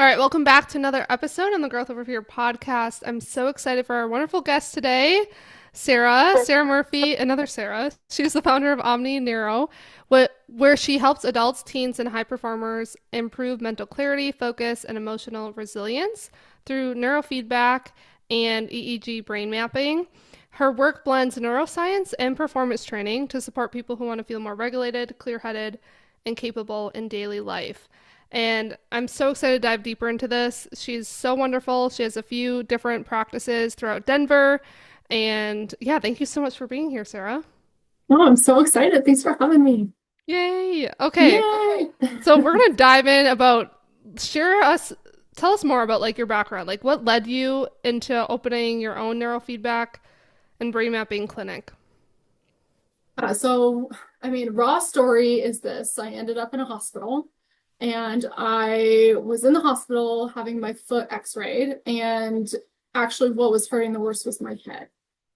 All right, welcome back to another episode on the Growth Over Fear podcast. I'm so excited for our wonderful guest today, Sarah Murphy, another Sarah. She's the founder of OMNI Neuro, where she helps adults, teens, and high performers improve mental clarity, focus, and emotional resilience through neurofeedback and EEG brain mapping. Her work blends neuroscience and performance training to support people who want to feel more regulated, clear-headed, and capable in daily life. And I'm so excited to dive deeper into this. She's so wonderful. She has a few different practices throughout Denver. And yeah, thank you so much for being here, Sarah. Oh, I'm so excited. Thanks for having me. Yay. Okay. Yay! So we're going to dive in about tell us more about like your background. Like what led you into opening your own neurofeedback and brain mapping clinic? Raw story is this. I ended up in a hospital and I was in the hospital having my foot x-rayed. And actually, what was hurting the worst was my head.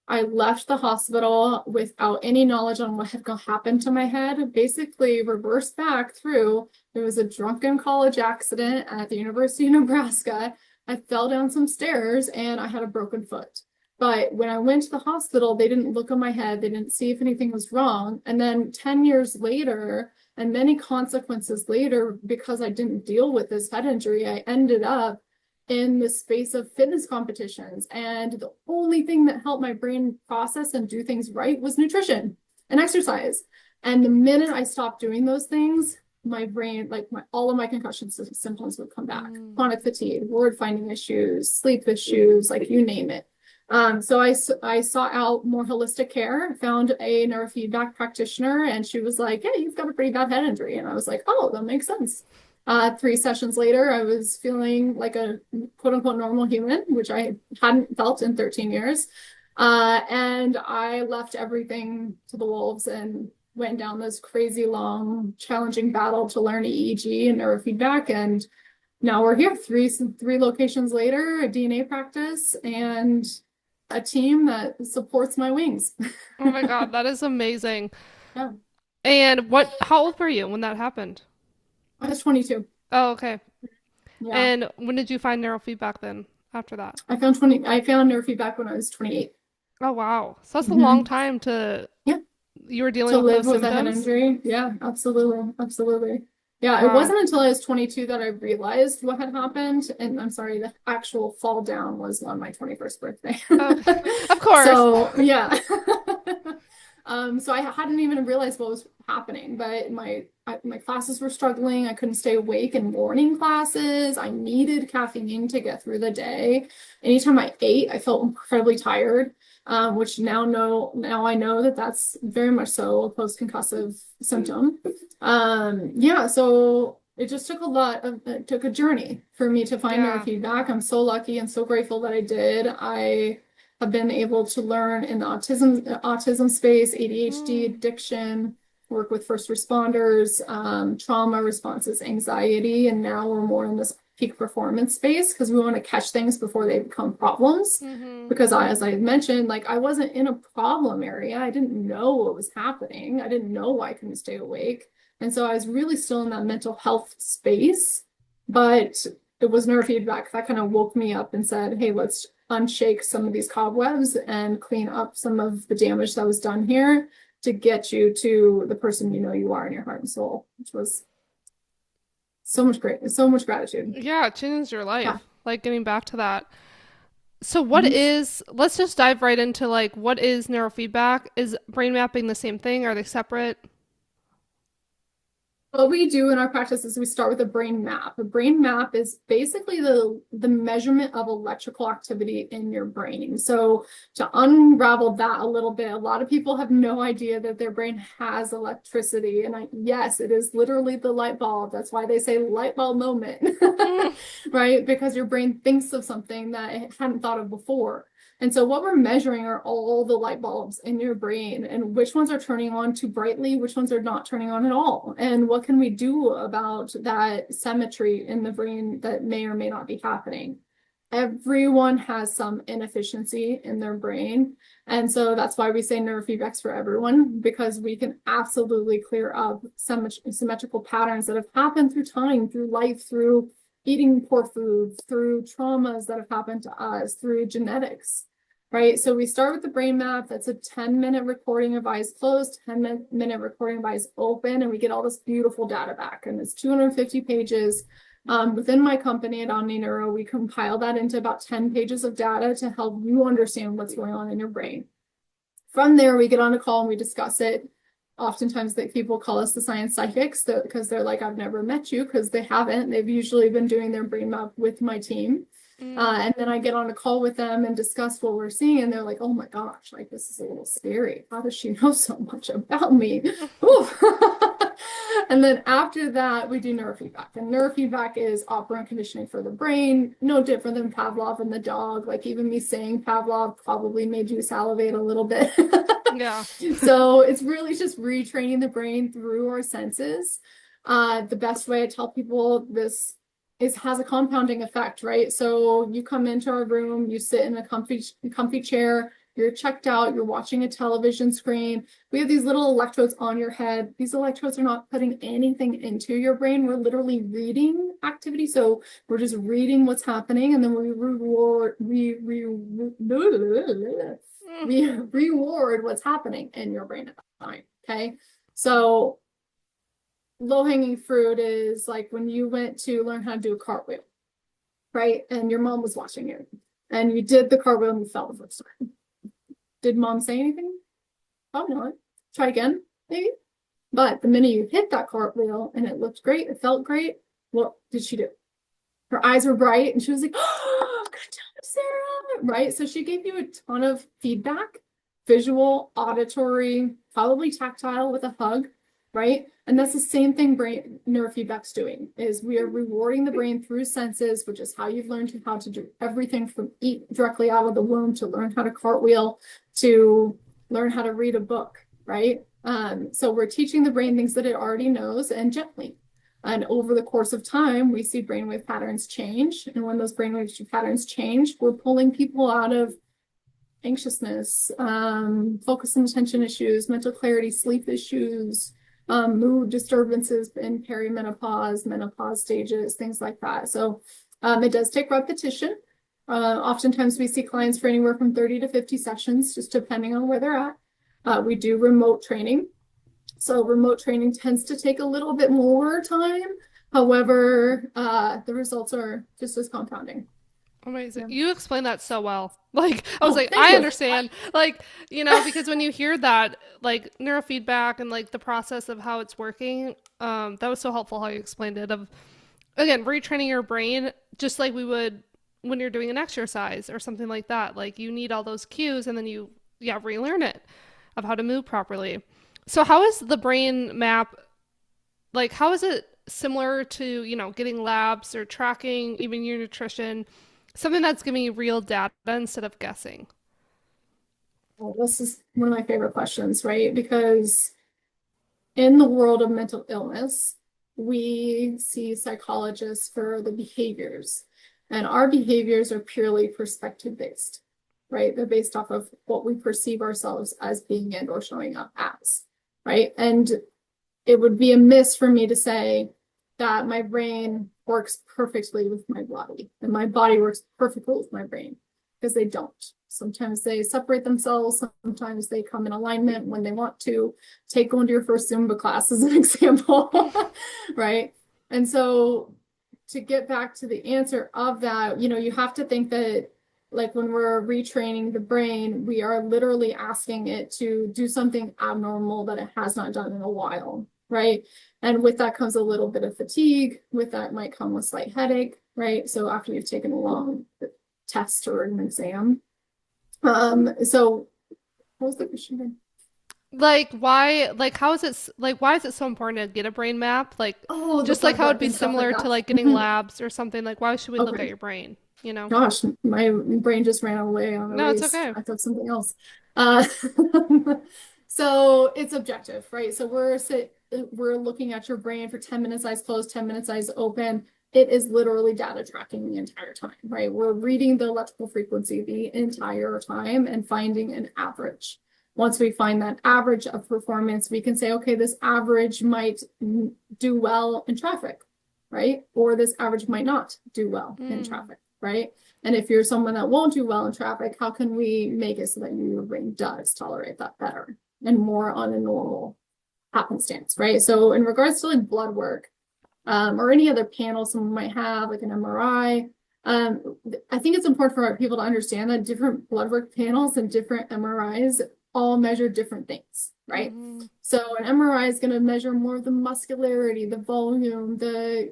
I left the hospital without any knowledge on what had happened to my head. Basically, reversed back through. There was a drunken college accident at the University of Nebraska. I fell down some stairs and I had a broken foot. But when I went to the hospital, they didn't look at my head. They didn't see if anything was wrong. And then 10 years later, and many consequences later, because I didn't deal with this head injury, I ended up in the space of fitness competitions. And the only thing that helped my brain process and do things right was nutrition and exercise. And the minute I stopped doing those things, my brain, all of my concussion symptoms would come back. Chronic fatigue, word finding issues, sleep issues, like you name it. So I sought out more holistic care, found a neurofeedback practitioner, and she was like, "Hey, you've got a pretty bad head injury." And I was like, "Oh, that makes sense." 3 sessions later, I was feeling like a quote unquote normal human, which I hadn't felt in 13 years. And I left everything to the wolves and went down this crazy long, challenging battle to learn EEG and neurofeedback. And now we're here, three locations later, a DNA practice, and a team that supports my wings. Oh my God, that is amazing. Yeah, And how old were you when that happened? I was 22. Oh, okay. Yeah, And when did you find neurofeedback then after that? I found neurofeedback when I was 28. Oh, wow. So that's a long Mm-hmm. time Yeah, you were dealing to with live those with a head symptoms? injury. Yeah, absolutely, absolutely. Yeah, it Wow. wasn't until I was 22 that I realized what had happened. And I'm sorry, the actual fall down was on my 21st birthday. Okay. Of course. So yeah. So I hadn't even realized what was happening, but my classes were struggling. I couldn't stay awake in morning classes. I needed caffeine to get through the day. Anytime I ate, I felt incredibly tired, which now I know that that's very much so a post-concussive symptom. Yeah, so it just it took a journey for me to find Yeah. neurofeedback. I'm so lucky and so grateful that I did. I have been able to learn in the autism space, ADHD, Mm. addiction, work with first responders, trauma responses, anxiety, and now we're more in this peak performance space because we want to catch things before they become problems. Mm-hmm. Because as I mentioned, like I wasn't in a problem area. I didn't know what was happening. I didn't know why I couldn't stay awake. And so I was really still in that mental health space, but it was neurofeedback that kind of woke me up and said, "Hey, let's unshake some of these cobwebs and clean up some of the damage that was done here to get you to the person you know you are in your heart and soul," which was so much gratitude. Yeah, it changed your Yeah. life. Like getting back to that. So Mhm. let's just dive right into like what is neurofeedback? Is brain mapping the same thing? Are they separate? What we do in our practice is we start with a brain map. A brain map is basically the measurement of electrical activity in your brain. So to unravel that a little bit, a lot of people have no idea that their brain has electricity. And yes, it is literally the light bulb. That's why they say light bulb moment, Mm. right? Because your brain thinks of something that it hadn't thought of before. And so what we're measuring are all the light bulbs in your brain and which ones are turning on too brightly, which ones are not turning on at all. And what can we do about that symmetry in the brain that may or may not be happening? Everyone has some inefficiency in their brain. And so that's why we say neurofeedback's for everyone, because we can absolutely clear up some symmetrical patterns that have happened through time, through life, through eating poor foods, through traumas that have happened to us, through genetics, right? So we start with the brain map. That's a 10-minute recording of eyes closed, 10-minute recording of eyes open, and we get all this beautiful data back. And it's 250 pages. Within my company at OMNI Neuro, we compile that into about 10 pages of data to help you understand what's going on in your brain. From there, we get on a call and we discuss it. Oftentimes people call us the science psychics because they're like, I've never met you, because they haven't. They've usually been doing their brain map with my team. And then I get on a call with them and discuss what we're seeing. And they're like, oh my gosh, like this is a little scary. How does she know so much about me? And then after that, we do neurofeedback. And neurofeedback is operant conditioning for the brain, no different than Pavlov and the dog. Like even me saying Pavlov probably made you salivate a little bit. Yeah. So it's really just retraining the brain through our senses. The best way I tell people this has a compounding effect, right? So you come into our room, you sit in a comfy chair, you're checked out, you're watching a television screen. We have these little electrodes on your head. These electrodes are not putting anything into your brain. We're literally reading activity. So we're just reading what's happening, and then we reward what's happening in your brain at that time. Okay. So low-hanging fruit is like when you went to learn how to do a cartwheel, right? And your mom was watching you, and you did the cartwheel and you fell the first time. Did mom say anything? Probably not. Try again, maybe. But the minute you hit that cartwheel and it looked great, it felt great, what did she do? Her eyes were bright and she was like, oh, good job, Sarah, right? So she gave you a ton of feedback, visual, auditory, probably tactile with a hug, right? And that's the same thing brain neurofeedback's doing, is we are rewarding the brain through senses, which is how you've learned how to do everything from eat directly out of the womb to learn how to cartwheel to learn how to read a book, right? So we're teaching the brain things that it already knows, and gently. And over the course of time, we see brainwave patterns change. And when those brainwave patterns change, we're pulling people out of anxiousness, focus and attention issues, mental clarity, sleep issues, mood disturbances in perimenopause, menopause stages, things like that. So it does take repetition. Oftentimes we see clients for anywhere from 30 to 50 sessions, just depending on where they're at. We do remote training. So remote training tends to take a little bit more time. However, the results are just as compounding. Amazing. Yeah. You explained that so well. Like, I was like, Thank I you. understand. Like, because when you hear that, like neurofeedback and like the process of how it's working, that was so helpful how you explained it. Of, again, retraining your brain just like we would when you're doing an exercise or something like that. Like, you need all those cues and then you, relearn it of how to move properly. So how is the brain map, like, how is it similar to, getting labs or tracking even your nutrition? Something that's giving you real data instead of guessing. Well, this is one of my favorite questions, right? Because in the world of mental illness, we see psychologists for the behaviors, and our behaviors are purely perspective based, right? They're based off of what we perceive ourselves as being and or showing up as, right? And it would be amiss for me to say that my brain works perfectly with my body and my body works perfectly with my brain, because they don't. Sometimes they separate themselves. Sometimes they come in alignment when they want to. Take going to your first Zumba class as an example, right? And so to get back to the answer of that, you have to think that, like, when we're retraining the brain, we are literally asking it to do something abnormal that it has not done in a while, right? And with that comes a little bit of fatigue. With that might come a slight headache, right? So after you've taken a long test or an exam. So what was the question? Like, why, like, how is it, like, why is it so important to get a brain map? Like, Oh, the just like blood how it'd work be and stuff like similar to that. like getting labs or something. Like, why should we look at Okay. your brain? Gosh, my brain just ran away on a No, it's race. okay. I thought something else. Uh, so it's objective, right? So we're looking at your brain for 10 minutes, eyes closed, 10 minutes, eyes open. It is literally data tracking the entire time, right? We're reading the electrical frequency the entire time and finding an average. Once we find that average of performance, we can say, okay, this average might do well in traffic, right? Or this average might not do well in Mm. traffic, right? And if you're someone that won't do well in traffic, how can we make it so that your brain does tolerate that better and more on a normal happenstance, right? So in regards to like blood work, or any other panel someone might have, like an MRI, I think it's important for people to understand that different blood work panels and different MRIs all measure different things, right? Mm-hmm. So an MRI is going to measure more of the muscularity, the volume, the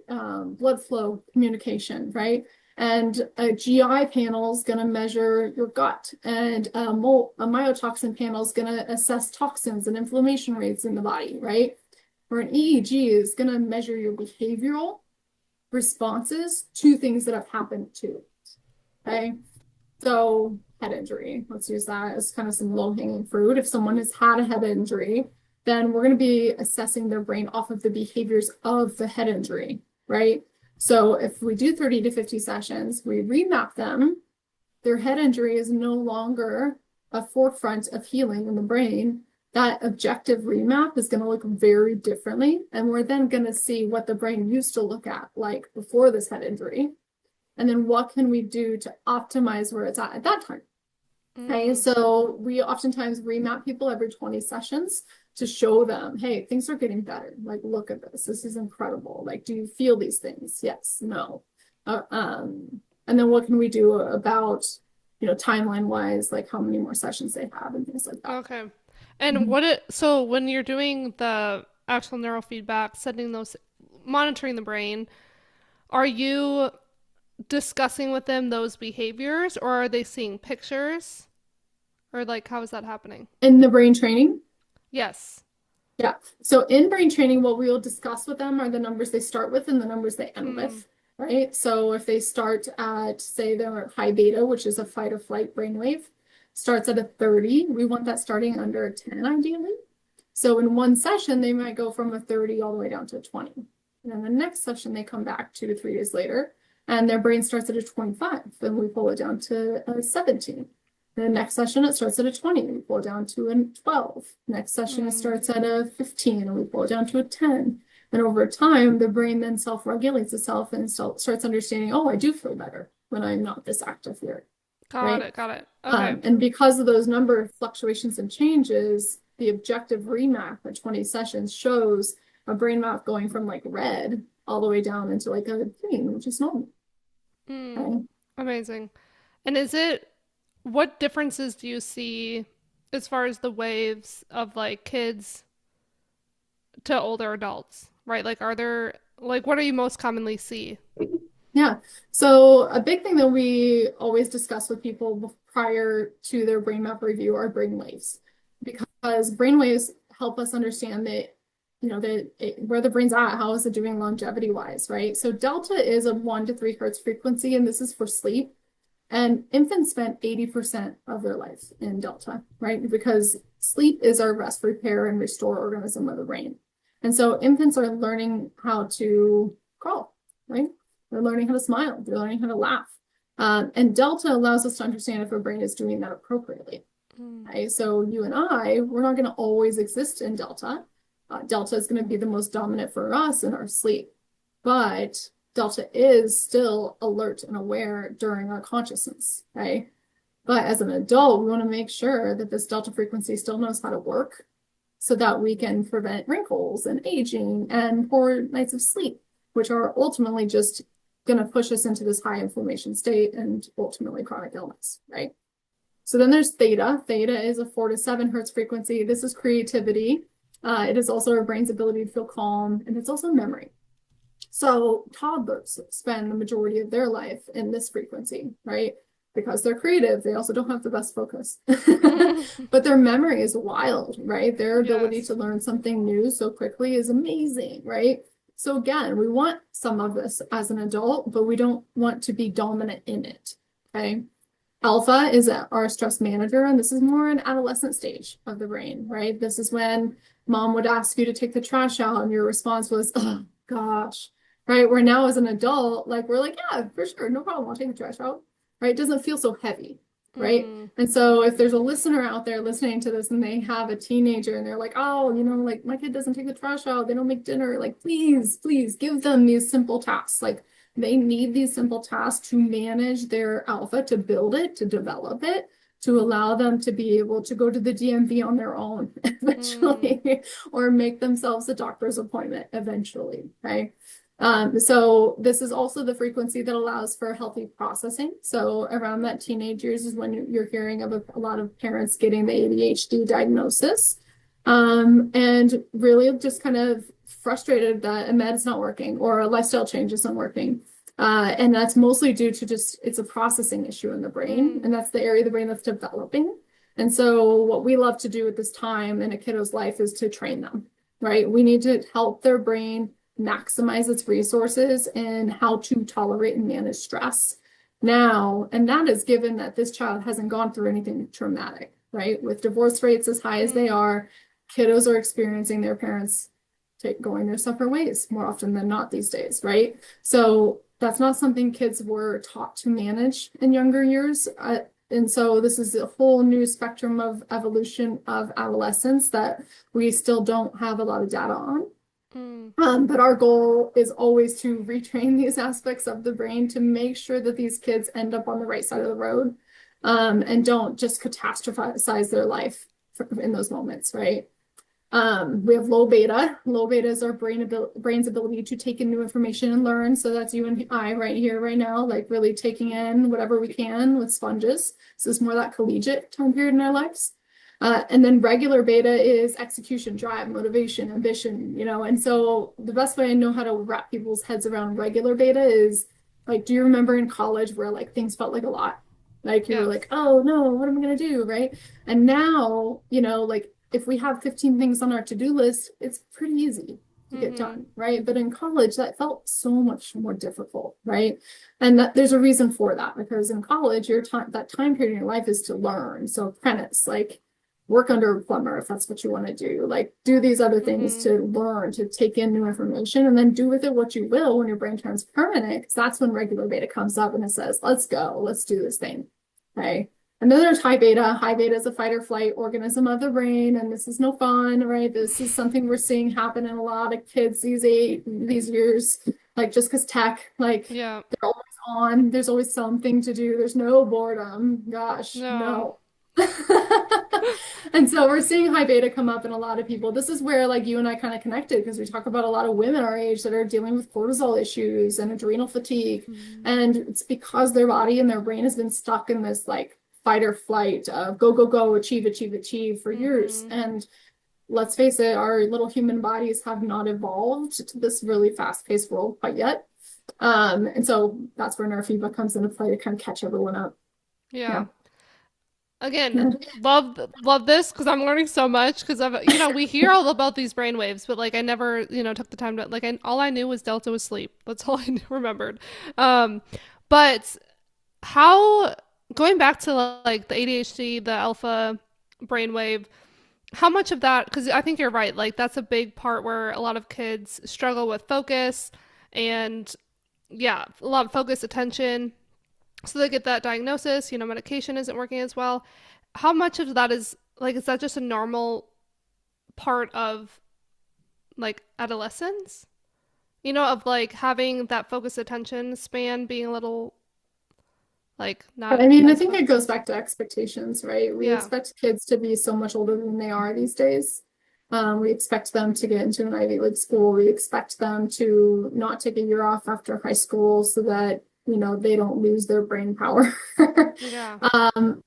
blood flow communication, right? And a GI panel is going to measure your gut, and a myotoxin panel is going to assess toxins and inflammation rates in the body, right? Where an EEG is going to measure your behavioral responses to things that have happened to it. Okay. So, head injury, let's use that as kind of some low hanging fruit. If someone has had a head injury, then we're going to be assessing their brain off of the behaviors of the head injury, right? So, if we do 30 to 50 sessions, we remap them, their head injury is no longer a forefront of healing in the brain. That objective remap is going to look very differently. And we're then going to see what the brain used to look at like before this head injury. And then what can we do to optimize where it's at that time? Okay, Mm. so we oftentimes remap people every 20 sessions to show them, hey, things are getting better. Like, look at this. This is incredible. Like, do you feel these things? Yes, no. And then what can we do about, timeline wise, like how many more sessions they have and things like that. Okay. And Mhm. so when you're doing the actual neurofeedback, sending those, monitoring the brain, are you discussing with them those behaviors, or are they seeing pictures? Or like, how is that happening? In the brain training, Yes. yeah. So in brain training, what we will discuss with them are the numbers they start with and the numbers they end Mm. with, right? So if they start at, say, their high beta, which is a fight or flight brainwave, starts at a 30, we want that starting under a 10 ideally. So in one session, they might go from a 30 all the way down to a 20. And then the next session, they come back 2 to 3 days later, and their brain starts at a 25. Then we pull it down to a 17. The next session, it starts at a 20, and we pull it down to a 12. Next session, it Mm. starts at a 15, and we pull it down to a 10. And over time, the brain then self-regulates itself and starts understanding, oh, I do feel better when I'm not this active here, Got right? it. Got it. Okay. And because of those number of fluctuations and changes, the objective remap at 20 sessions shows a brain map going from like red all the way down into like a green, which is normal. Mm. Okay? Amazing. And what differences do you see as far as the waves of like kids to older adults, right? Like, what do you most commonly see? Yeah. So a big thing that we always discuss with people prior to their brain map review are brain waves, because brain waves help us understand that, where the brain's at, how is it doing longevity wise, right? So delta is a 1 to 3 hertz frequency, and this is for sleep. And infants spend 80% of their life in delta, right? Because sleep is our rest, repair, and restore organism of the brain. And so infants are learning how to crawl, right? They're learning how to smile. They're learning how to laugh. And delta allows us to understand if our brain is doing that appropriately. Mm. Okay? So you and I, we're not going to always exist in delta. Delta is going to be the most dominant for us in our sleep. But delta is still alert and aware during our consciousness, okay? But as an adult, we want to make sure that this delta frequency still knows how to work so that we can prevent wrinkles and aging and poor nights of sleep, which are ultimately just going to push us into this high inflammation state and ultimately chronic illness, right? So then there's theta. Theta is a 4 to 7 hertz frequency. This is creativity. It is also our brain's ability to feel calm, and it's also memory. So toddlers spend the majority of their life in this frequency, right? Because they're creative, they also don't have the best focus. But their memory is wild, right? Their ability to Yes. learn something new so quickly is amazing, right? So again, we want some of this as an adult, but we don't want to be dominant in it, okay? Alpha is our stress manager, and this is more an adolescent stage of the brain, right? This is when mom would ask you to take the trash out, and your response was, oh, gosh, right? Where now as an adult, like we're like, yeah, for sure, no problem, I'll take the trash out, right? It doesn't feel so heavy. right? Mm. And so if there's a listener out there listening to this and they have a teenager and they're like, oh, like my kid doesn't take the trash out, they don't make dinner, like please give them these simple tasks. Like they need these simple tasks to manage their alpha, to build it, to develop it, to allow them to be able to go to the DMV on their own Mm. eventually, or make themselves a doctor's appointment eventually, right? So this is also the frequency that allows for healthy processing. So around that teenage years is when you're hearing of a lot of parents getting the ADHD diagnosis, and really just kind of frustrated that a med's not working or a lifestyle change isn't working. And that's mostly due to just it's a processing issue in the brain, Mm. and that's the area of the brain that's developing. And so what we love to do at this time in a kiddo's life is to train them, right? We need to help their brain maximize its resources and how to tolerate and manage stress now. And that is given that this child hasn't gone through anything traumatic, right? With divorce rates as high as they Mm. are, kiddos are experiencing their parents going their separate ways more often than not these days, right? So that's not something kids were taught to manage in younger years. And so this is a whole new spectrum of evolution of adolescence that we still don't have a lot of data on. Mm. But our goal is always to retrain these aspects of the brain to make sure that these kids end up on the right side of the road, and don't just catastrophize their life in those moments, right? We have low beta. Low beta is our brain's ability to take in new information and learn. So that's you and I right here, right now, like really taking in whatever we can with sponges. So it's more that collegiate time period in our lives. And then regular beta is execution, drive, motivation, ambition, And so the best way I know how to wrap people's heads around regular beta is like, do you remember in college where like things felt like a lot? Like you were Yes. like, oh no, what am I gonna do? Right. And now, like if we have 15 things on our to-do list, it's pretty easy to get Mm-hmm. done, right? But in college, that felt so much more difficult, right? And there's a reason for that because in college, that time period in your life is to learn. So apprentice, like work under a plumber if that's what you want to do, like do these other things Mm-hmm. to learn, to take in new information, and then do with it what you will when your brain turns permanent. Because that's when regular beta comes up and it says, let's go, let's do this thing. Okay. And then there's high beta. High beta is a fight or flight organism of the brain, and this is no fun, right? This is something we're seeing happen in a lot of kids these years. Like just because tech, like Yeah. they're always on. There's always something to do. There's no boredom. Gosh, No. no. And so we're seeing high beta come up in a lot of people. This is where like you and I kind of connected because we talk about a lot of women our age that are dealing with cortisol issues and adrenal fatigue. Mm-hmm. And it's because their body and their brain has been stuck in this like fight or flight of go, go, go, achieve, achieve, achieve for years. Mm-hmm. And let's face it, our little human bodies have not evolved to this really fast-paced world quite yet. And so that's where neurofeedback comes into play to kind of catch everyone up. Yeah. Yeah. Again, love this because I'm learning so much because we hear all about these brain waves, but like I never took the time to all I knew was delta was sleep. That's all I remembered. But how going back to like the ADHD, the alpha brainwave, how much of that, because I think you're right, like that's a big part where a lot of kids struggle with focus and yeah, a lot of focus, attention. So they get that diagnosis, medication isn't working as well. How much of that is that just a normal part of like adolescence? Of like having that focus attention span being a little like not I mean, I as think it much. goes back to expectations, right? We Yeah. expect kids to be so much older than they are these days. We expect them to get into an Ivy League school. We expect them to not take a year off after high school so that, they don't lose their brain power. Yeah.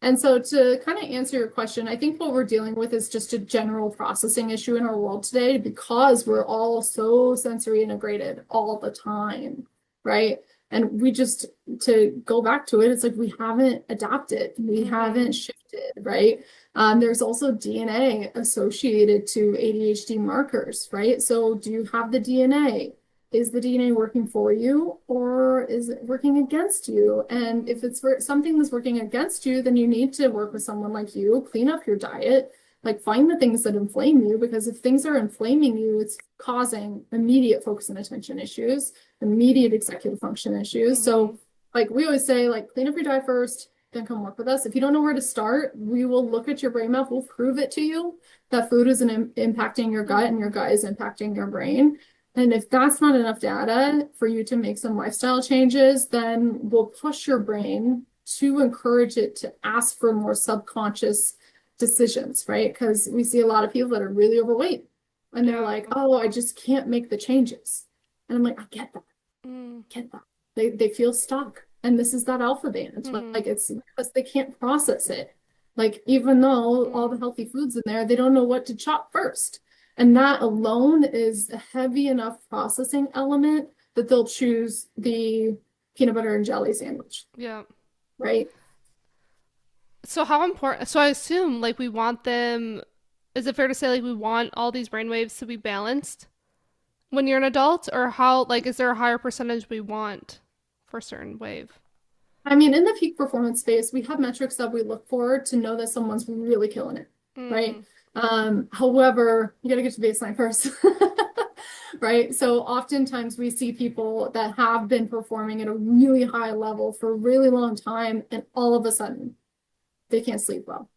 And so to kind of answer your question, I think what we're dealing with is just a general processing issue in our world today because we're all so sensory integrated all the time, right? And we just, to go back to it, it's like we haven't adapted, we Mm-hmm. haven't shifted, right? There's also DNA associated to ADHD markers, right? So do you have the DNA? Is the DNA working for you or is it working against you? And if Mm-hmm. it's for something that's working against you, then you need to work with someone like you, clean up your diet, like find the things that inflame you, because if things are inflaming you, it's causing immediate focus and attention issues, immediate executive function issues. Mm-hmm. So like we always say, like clean up your diet first, then come work with us. If you don't know where to start, we will look at your brain map. We'll prove it to you that food is impacting your gut and your gut is impacting your brain. And if that's not enough data for you to make some lifestyle changes, then we'll push your brain to encourage it to ask for more subconscious decisions, right? Because we see a lot of people that are really overweight and they're Yeah. like, oh, I just can't make the changes. And I'm like, I get that. Mm. Get that. They feel stuck. And this is that alpha band. Mm-hmm. Like it's because they can't process it. Like even though all the Mm. healthy foods in there, they don't know what to chop first. And that alone is a heavy enough processing element that they'll choose the peanut butter and jelly sandwich, Yeah. right? So how important, so I assume like we want them, is it fair to say like we want all these brainwaves to be balanced when you're an adult, or how, like, is there a higher percentage we want for a certain wave? I mean, in the peak performance space, we have metrics that we look for to know that someone's really killing it, right? Mm. However, you got to get to baseline first, right? So oftentimes we see people that have been performing at a really high level for a really long time, and all of a sudden they can't sleep well,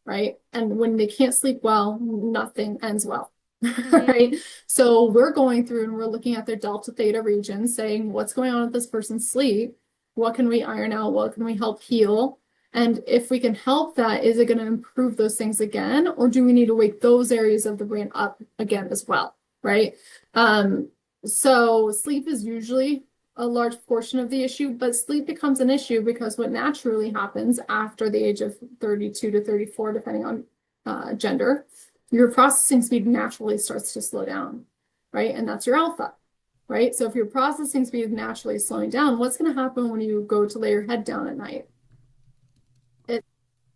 right? And when they can't sleep well, nothing ends well, Mm-hmm. right? So we're going through and we're looking at their delta theta region, saying what's going on with this person's sleep? What can we iron out? What can we help heal? And if we can help that, is it going to improve those things again? Or do we need to wake those areas of the brain up again as well, right? Um, so sleep is usually a large portion of the issue, but sleep becomes an issue because what naturally happens after the age of 32 to 34, depending on gender, your processing speed naturally starts to slow down, right? And that's your alpha, right? So if your processing speed is naturally slowing down, what's going to happen when you go to lay your head down at night?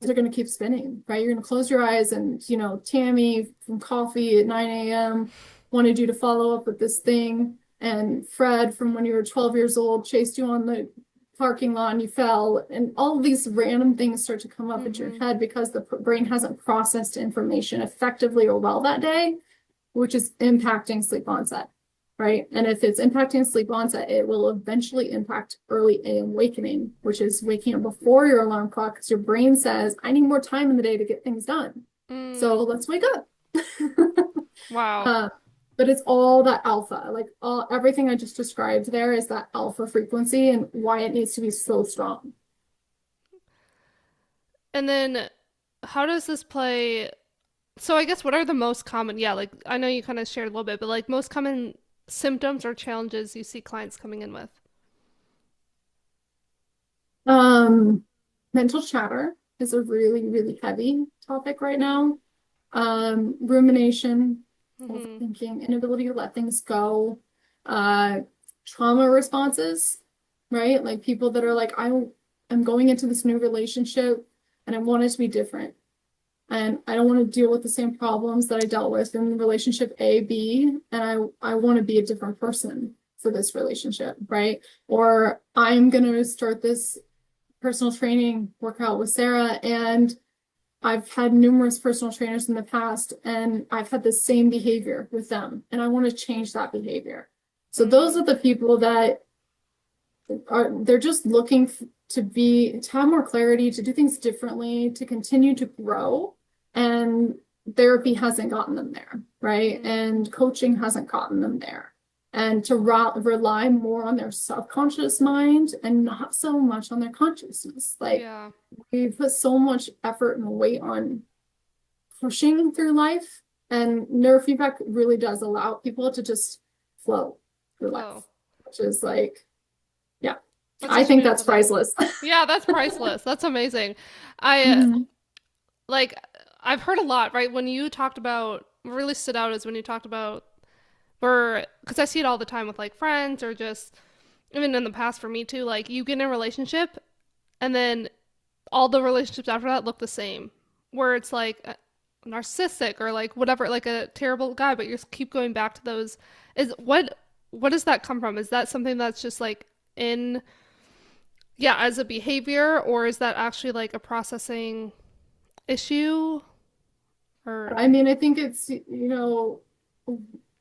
They're going to keep spinning, right? You're going to close your eyes and, Tammy from coffee at 9 a.m. wanted you to follow up with this thing. And Fred from when you were 12 years old chased you on the parking lot and you fell. And all of these random things start to come up into your Mm-hmm. head because the brain hasn't processed information effectively or well that day, which is impacting sleep onset, right? And if it's impacting sleep onset, it will eventually impact early awakening, which is waking up before your alarm clock because your brain says, I need more time in the day to get things done. So Mm. let's wake up. Wow. uh, but it's all that alpha, like everything I just described there is that alpha frequency and why it needs to be so strong. And then how does this play? So I guess what are the most common, yeah, like I know you kind of shared a little bit, but like most common symptoms or challenges you see clients coming in with? Um, Mental chatter is a really heavy topic right now. Rumination, Mm-hmm. overthinking, inability to let things go, uh, trauma responses, right? Like people that are like, I'm going into this new relationship and I want it to be different. And I don't want to deal with the same problems that I dealt with in relationship A, B, and I want to be a different person for this relationship, right? Or I'm going to start this personal training workout with Sarah, and I've had numerous personal trainers in the past, and I've had the same behavior with them, and I want to change that behavior. So those Mm. are the people that they're just looking to have more clarity, to do things differently, to continue to grow, and therapy hasn't gotten them there, right? Mm. And coaching hasn't gotten them there. And to rely more on their subconscious mind and not so much on their consciousness. Like Yeah. we put so much effort and weight on pushing through life, and neurofeedback really does allow people to just flow through life, Flow. which is like, yeah, That's I such a think that's beautiful thing. priceless. Yeah, that's priceless. That's amazing. I Mhm. like I've heard a lot, right? When you talked about, what really stood out is when you talked about, or because I see it all the time with like friends or just even in the past for me too, like you get in a relationship and then all the relationships after that look the same, where it's like narcissistic or like whatever, like a terrible guy, but you just keep going back to those. Is what does that come from? Is that something that's just like in, yeah, as a behavior, or is that actually like a processing issue? Or I mean, I think it's,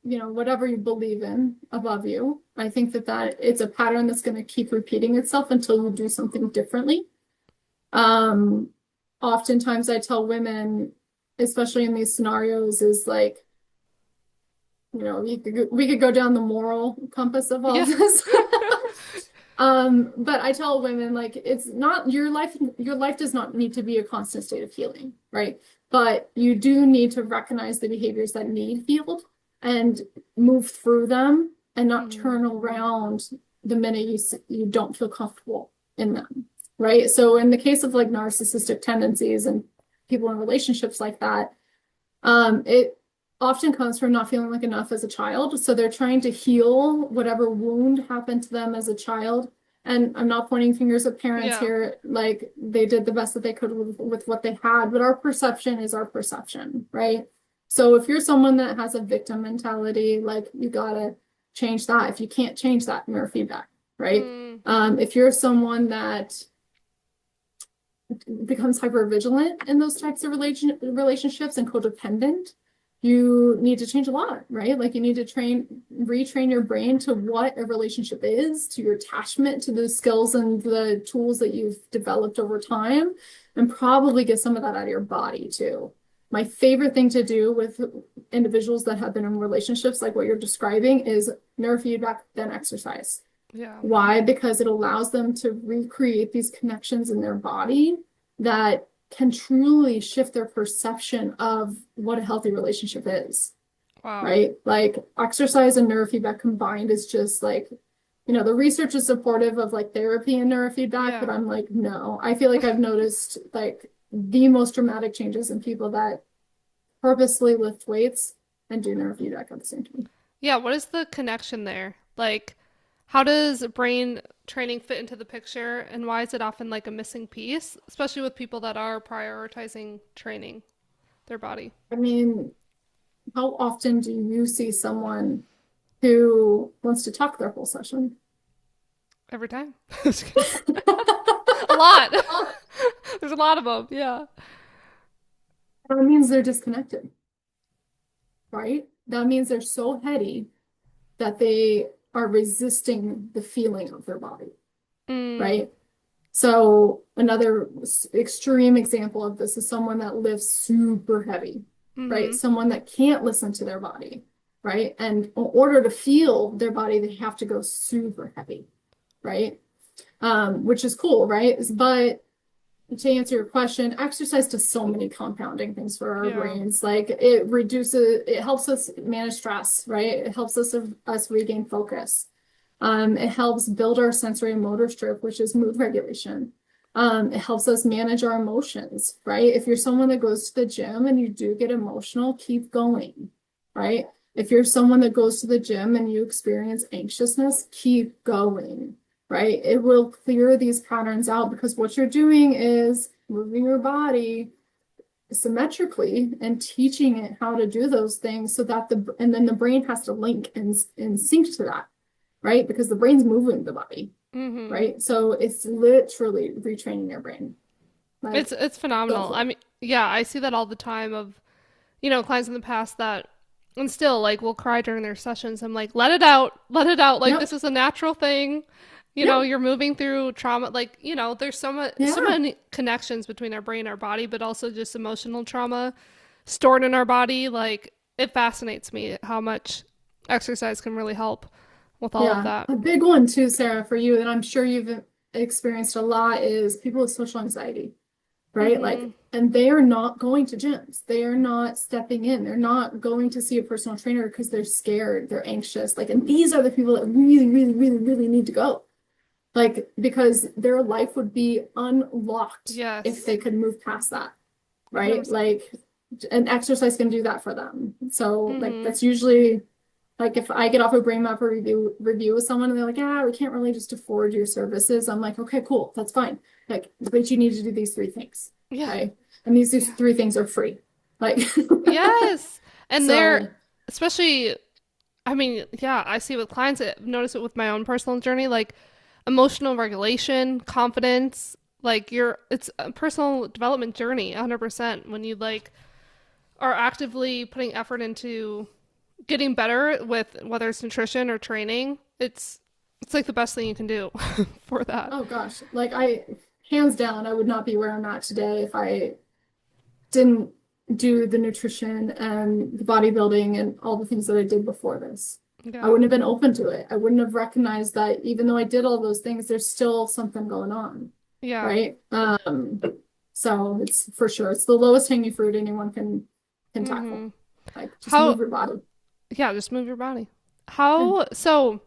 whatever you believe in above you. I think that it's a pattern that's going to keep repeating itself until you do something differently. Um, Oftentimes I tell women, especially in these scenarios, is like, we could go down the moral compass of all Yeah. this. But I tell women like it's not your life does not need to be a constant state of healing, right? But you do need to recognize the behaviors that need healed and move through them and not Hmm. turn around the minute you don't feel comfortable in them, right? So in the case of like narcissistic tendencies and people in relationships like that, it often comes from not feeling like enough as a child. So they're trying to heal whatever wound happened to them as a child. And I'm not pointing fingers at parents Yeah. here. Like they did the best that they could with what they had, but our perception is our perception, right? So if you're someone that has a victim mentality, like you gotta change that. If you can't change that, neurofeedback, right? Mm. If you're someone that becomes hyper vigilant in those types of relationships and codependent, you need to change a lot, right? Like you need to retrain your brain to what a relationship is, to your attachment to the skills and the tools that you've developed over time, and probably get some of that out of your body too. My favorite thing to do with individuals that have been in relationships like what you're describing is neurofeedback, then exercise. Yeah. Why? Because it allows them to recreate these connections in their body that can truly shift their perception of what a healthy relationship is, Wow. right? Like exercise and neurofeedback combined is just like, the research is supportive of like therapy and neurofeedback, but Yeah. I'm like, no. I feel like I've noticed like the most dramatic changes in people that purposely lift weights and do neurofeedback at the same time. Yeah. What is the connection there? Like, how does brain training fit into the picture, and why is it often like a missing piece, especially with people that are prioritizing training their body I mean, how often do you see someone who wants to talk their whole session? every time? Just kidding. A lot. There's a lot of them. Yeah. That means they're disconnected, right? That means they're so heady that they are resisting the feeling of their body, Mm. right? So another extreme example of this is someone that lifts super heavy, right? Mm-hmm. Someone that can't listen to their body, right? And in order to feel their body, they have to go super heavy, right? Which is cool, right? But to answer your question, exercise does so many compounding things for our Yeah. brains. Like it helps us manage stress, right? It helps us regain focus. It helps build our sensory and motor strip, which is mood regulation. It helps us manage our emotions, right? If you're someone that goes to the gym and you do get emotional, keep going, right? If you're someone that goes to the gym and you experience anxiousness, keep going, right? It will clear these patterns out because what you're doing is moving your body symmetrically and teaching it how to do those things so that and then the brain has to link and sync to that, right? Because the brain's moving the body, Mm-hmm. right? So it's literally retraining your brain. Like, It's go phenomenal. for I it. mean, yeah, I see that all the time of, clients in the past that, and still like will cry during their sessions. I'm like, let it out, let it out. Like this Yep. is a natural thing. Yep. You're moving through trauma. Like, there's so Yeah. many connections between our brain and our body, but also just emotional trauma stored in our body. Like it fascinates me how much exercise can really help with all of Yeah. that. A big one too, Sarah, for you, and I'm sure you've experienced a lot is people with social anxiety, right? Mm-hmm. Like, and they are not going to gyms. They are not stepping in. They're not going to see a personal trainer because they're scared, they're anxious. Like, and these are the people that really, really, really, really need to go. Like, because their life would be unlocked if Yes. they could move past that, right? 100%. Like, and exercise can do that for them. So, like, Mm-hmm. that's usually like if I get off a brain map or review with someone and they're like, yeah, we can't really just afford your services. I'm like, okay, cool, that's fine. Like, but you need to do these three things. Yeah. Okay. And these Yeah. three things are free. Like, Yes. And they're, so especially, I mean, yeah, I see with clients, I notice it with my own personal journey, like emotional regulation, confidence, like it's a personal development journey, 100%. When you like are actively putting effort into getting better with whether it's nutrition or training, it's like the best thing you can do for that. oh gosh, like hands down, I would not be where I'm at today if I didn't do the nutrition and the bodybuilding and all the things that I did before this. I Yeah. wouldn't have been open to it. I wouldn't have recognized that even though I did all those things, there's still something going on, Yeah. right? So it's for sure it's the lowest hanging fruit anyone can tackle. Mm-hmm. Like just move How, your body. yeah, just move your body. Yeah.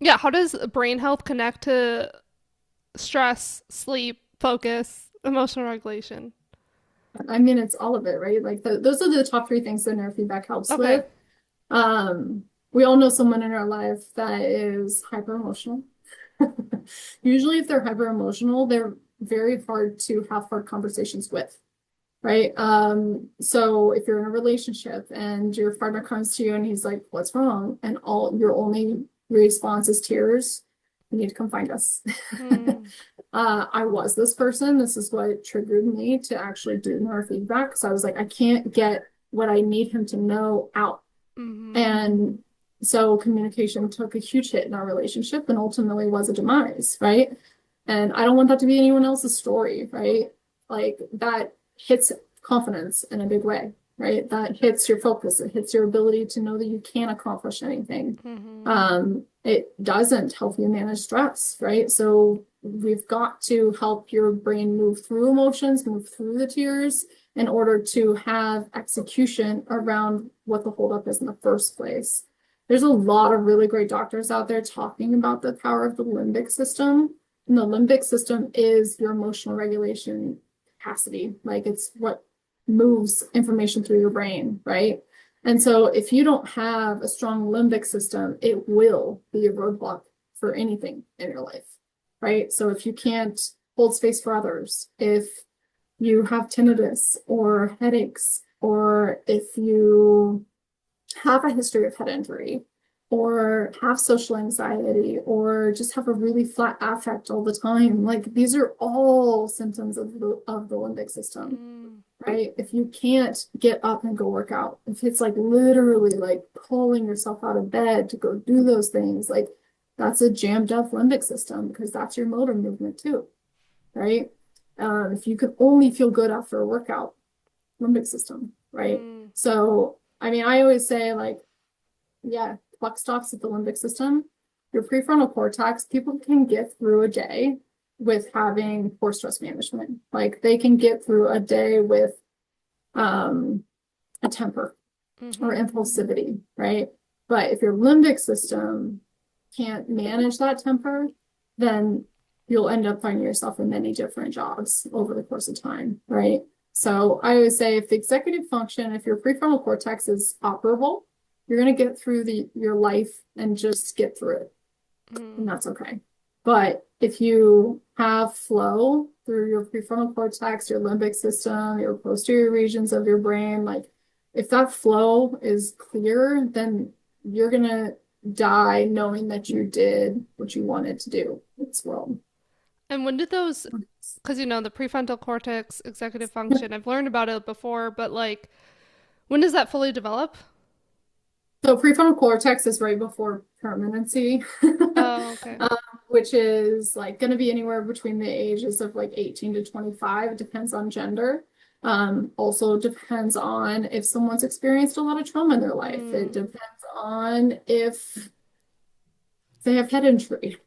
Yeah, how does brain health connect to stress, sleep, focus, emotional regulation? I mean, it's all of it, right? Like those are the top three things that neurofeedback helps Okay. with. We all know someone in our life that is hyper emotional. Usually, if they're hyper emotional, they're very hard to have hard conversations with, right? So if you're in a relationship and your partner comes to you and he's like, "What's wrong?" and all your only response is tears, you need to come find us. Mm, I was this person. This is what triggered me to actually do neurofeedback. So I was like, I can't get what I need him to know out. mm-hmm. And so communication took a huge hit in our relationship and ultimately was a demise, right? And I don't want that to be anyone else's story, right? Like that hits confidence in a big way, right? That hits your focus. It hits your ability to know that you can accomplish anything. Mm-hmm. It doesn't help you manage stress, right? So we've got to help your brain move through emotions, move through the tears in order to have execution around what the holdup is in the first place. There's a lot of really great doctors out there talking about the power of the limbic system. And the limbic system is your emotional regulation capacity. Like it's what moves information through your brain, right? And so if you don't have a strong limbic system, it will be a roadblock for anything in your life, right? So if you can't hold space for others, if you have tinnitus or headaches, or if you have a history of head injury, or have social anxiety, or just have a really flat affect all the time, like these are all symptoms of the limbic system, Mm, right? If you can't get up and go work out, if it's like literally like pulling yourself out of bed to go do those things, like that's a jammed up limbic system because that's your motor movement too, right? If you could only feel good after a workout, limbic system, right? mm, So, I mean, I always say like, yeah, buck stops at the limbic system. Your prefrontal cortex, people can get through a day with having poor stress management. Like they can get through a day with um, a temper or mm-hmm. impulsivity, right? But if your limbic system can't manage that temper, then you'll end up finding yourself in many different jobs over the course of time, right? So I always say if the executive function, if your prefrontal cortex is operable, you're going to get through your life and just get through it, and Mm. that's okay. But if you have flow through your prefrontal cortex, your limbic system, your posterior regions of your brain, like if that flow is clear, then you're gonna die knowing that you did what you wanted to do in this world. And when did those, because the prefrontal cortex, executive function, I've learned about it before, but like, when does that fully develop? So prefrontal cortex is right before permanency, Oh, okay. um, which is like going to be anywhere between the ages of like 18 to 25. It depends on gender. Also depends on if someone's experienced a lot of trauma in their life. It Mm, depends on if they have head injury. It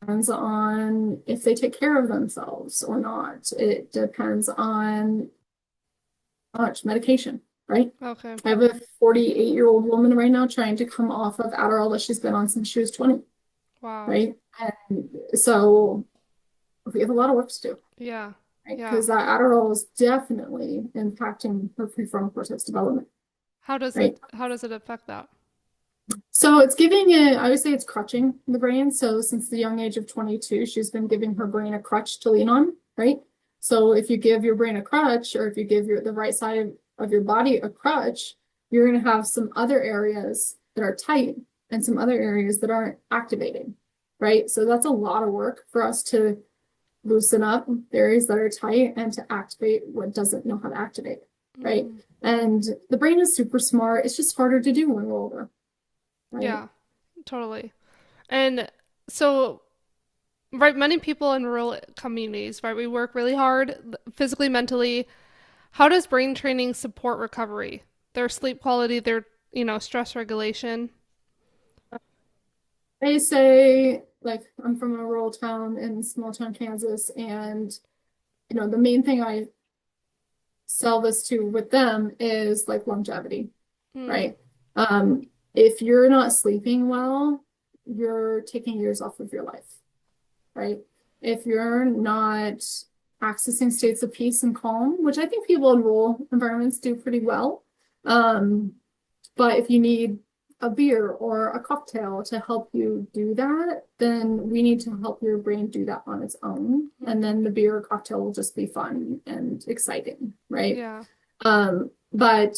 depends on if they take care of themselves or not. It depends on how much medication, right? okay. I have a 48-year-old woman right now trying to come off of Adderall that she's been on since she was 20, Wow. right? And so we have a lot of work to do, Yeah. right? Yeah. Because that Adderall is definitely impacting her prefrontal cortex development, right? How does it affect that? So it's giving it, I would say it's crutching the brain. So since the young age of 22, she's been giving her brain a crutch to lean on, right? So if you give your brain a crutch, or if you give the right side of your body a crutch, you're going to have some other areas that are tight and some other areas that aren't activating, right? So that's a lot of work for us to loosen up the areas that are tight and to activate what doesn't know how to activate, right? Mm, And the brain is super smart. It's just harder to do when we're older, right? yeah, totally. And so right, many people in rural communities, right, we work really hard physically, mentally. How does brain training support recovery? Their sleep quality, their, stress regulation. I say, like, I'm from a rural town in small town Kansas, and the main thing I sell this to with them is like longevity, Mm, right? If you're not sleeping well, you're taking years off of your life, right? If you're not accessing states of peace and calm, which I think people in rural environments do pretty well, um, but if you need a beer or a cocktail to help you do that, then we need to help your brain do that on its own. And mm-hmm. then the beer or cocktail will just be fun and exciting, right? Yeah. But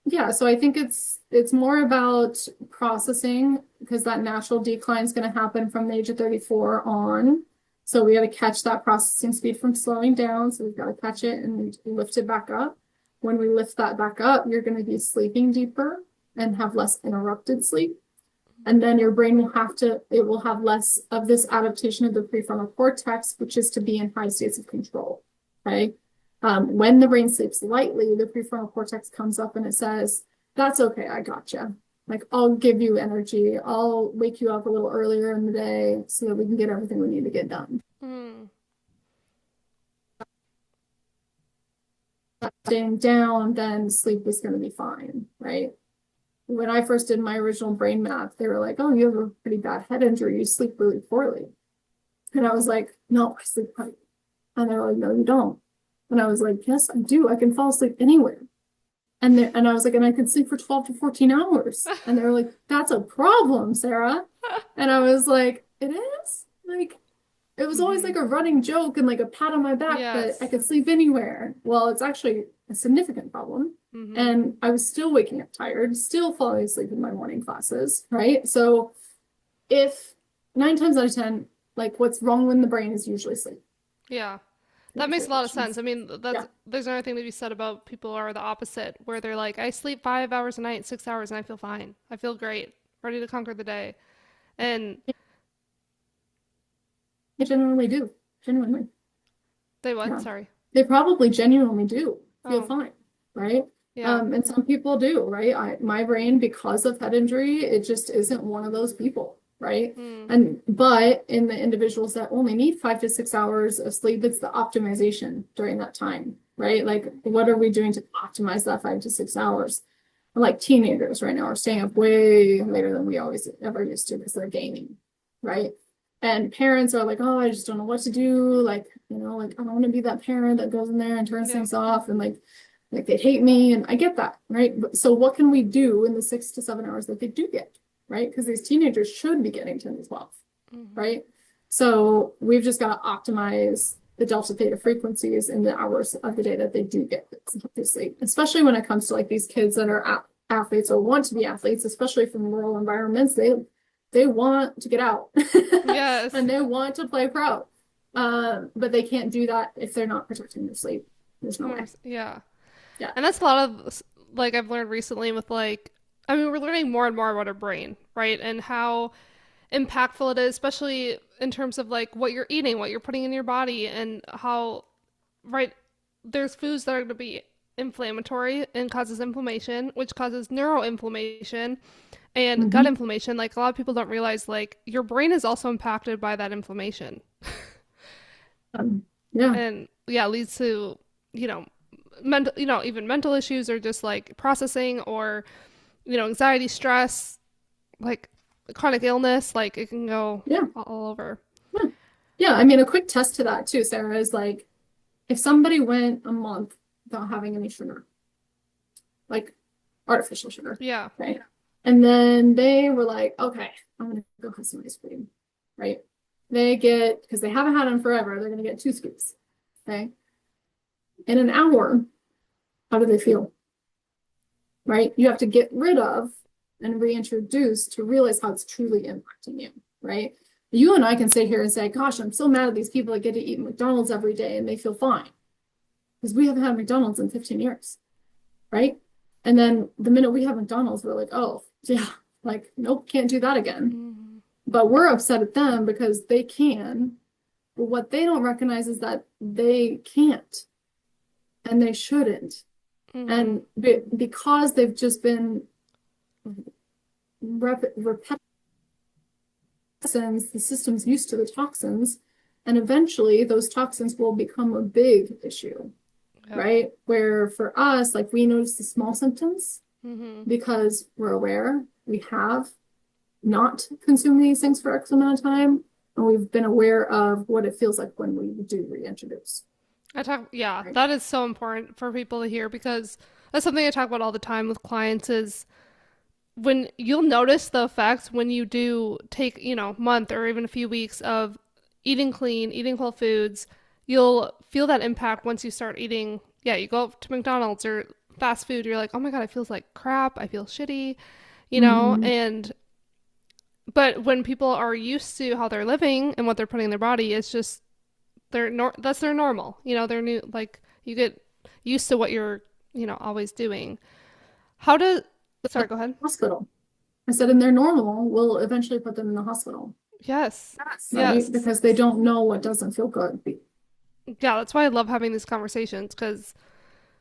yeah, so I think it's more about processing because that natural decline is going to happen from the age of 34 on. So we got to catch that processing speed from slowing down. So we've got to catch it and lift it back up. When we lift that back up, you're going to be sleeping deeper and have less interrupted sleep. And then your brain it will have less of this adaptation of the prefrontal cortex, which is to be in high states of control. Okay. When the brain sleeps lightly, the prefrontal cortex comes up and it says, that's okay, I gotcha. Like, I'll give you energy. I'll wake you up a little earlier in the day so that we can get everything we need to get done. Mm, Staying down, then sleep is going to be fine, right? When I first did my original brain map, they were like, oh, you have a pretty bad head injury. You sleep really poorly. And I was like, no, I sleep right. And they were like, no, you don't. And I was like, yes, I do. I can fall asleep anywhere. And I was like, and I can sleep for 12 to 14 hours. And they were like, that's a problem, Sarah. And I was like, it is? Like, it was always mm-hmm. like a running joke and like a pat on my back that I Yes. could sleep anywhere. Well, it's actually a significant problem. Mm-hmm. And I was still waking up tired, still falling asleep in my morning classes, right? So if 9 times out of 10, like what's wrong with the brain is usually sleep. Yeah. That Answer makes a your lot of sense. questions. I mean, Yeah. there's another thing to be said about people are the opposite, where they're like, I sleep 5 hours a night, 6 hours, and I feel fine. I feel great, ready to conquer the day. And They genuinely do. Genuinely. they what? Yeah. Sorry. They probably genuinely do feel Oh, fine, right? yeah. And some people do, right? My brain, because of head injury, it just isn't one of those people, right? Mm, But in the individuals that only need 5 to 6 hours of sleep, it's the optimization during that time, right? Like, what are we doing to optimize that 5 to 6 hours? Like teenagers right now are staying up way later than we always ever used to because they're gaming, right? And parents are like, oh, I just don't know what to do. Like, like I don't want to be that parent that goes in there and turns yeah. things off and like they hate me. And I get that, right? But so what can we do in the 6 to 7 hours that they do get, right? Because these teenagers should be getting 10 to 12, Mm-hmm. right? So we've just got to optimize the delta theta frequencies in the hours of the day that they do get this sleep, especially when it comes to like these kids that are athletes or want to be athletes, especially from rural environments. They want to get out Yes. and they want to play pro. But they can't do that if they're not protecting their sleep. There's no way. 100%. Yeah. Yeah. And that's a lot of, like, I've learned recently with, like, I mean, we're learning more and more about our brain, right? And how impactful it is, especially in terms of, like, what you're eating, what you're putting in your body, and how, right, there's foods that are going to be inflammatory and causes inflammation, which causes neuroinflammation and gut Mm-hmm. inflammation. Like, a lot of people don't realize, like, your brain is also impacted by that inflammation. Um, yeah. And yeah, leads to, you know, mental, even mental issues or just like processing or, anxiety, stress, like chronic illness, like it can go Yeah. all over. Yeah. Yeah. I mean, a quick test to that too, Sarah, is like if somebody went a month without having any sugar, like artificial sugar, Yeah. right? And then they were like, okay, I'm gonna go have some ice cream, right? Because they haven't had them forever, they're gonna get 2 scoops. Okay. In an hour, how do they feel? Right? You have to get rid of and reintroduce to realize how it's truly impacting you, right? You and I can sit here and say, gosh, I'm so mad at these people that get to eat McDonald's every day and they feel fine. Because we haven't had McDonald's in 15 years, right? And then the minute we have McDonald's, we're like, oh, yeah, like, nope, can't do that again. Mm-hmm. But we're upset at them because they can. But what they don't recognize is that they can't and they shouldn't. Mm-hmm. And because they've just been repetitive, the system's used to the toxins, and eventually those toxins will become a big issue, Yep. right? Where for us, like we notice the small symptoms Mm-hmm. because we're aware we have not consumed these things for X amount of time, and we've been aware of what it feels like when we do reintroduce. Yeah, Right? that is so important for people to hear because that's something I talk about all the time with clients is when you'll notice the effects when you do take, month or even a few weeks of eating clean, eating whole foods, you'll feel that impact once you start eating. Yeah, you go to McDonald's or fast food, you're like, oh my God, it feels like crap. I feel shitty, Mm-hmm. and but when people are used to how they're living and what they're putting in their body, it's just that's their normal. They're new, like you get used to what you're, always doing. How does, sorry, go ahead. Hospital. I said, and they're normal, we'll eventually put them in the hospital, Yes. right? Yes. Because they don't know what doesn't feel good. Yeah, that's why I love having these conversations because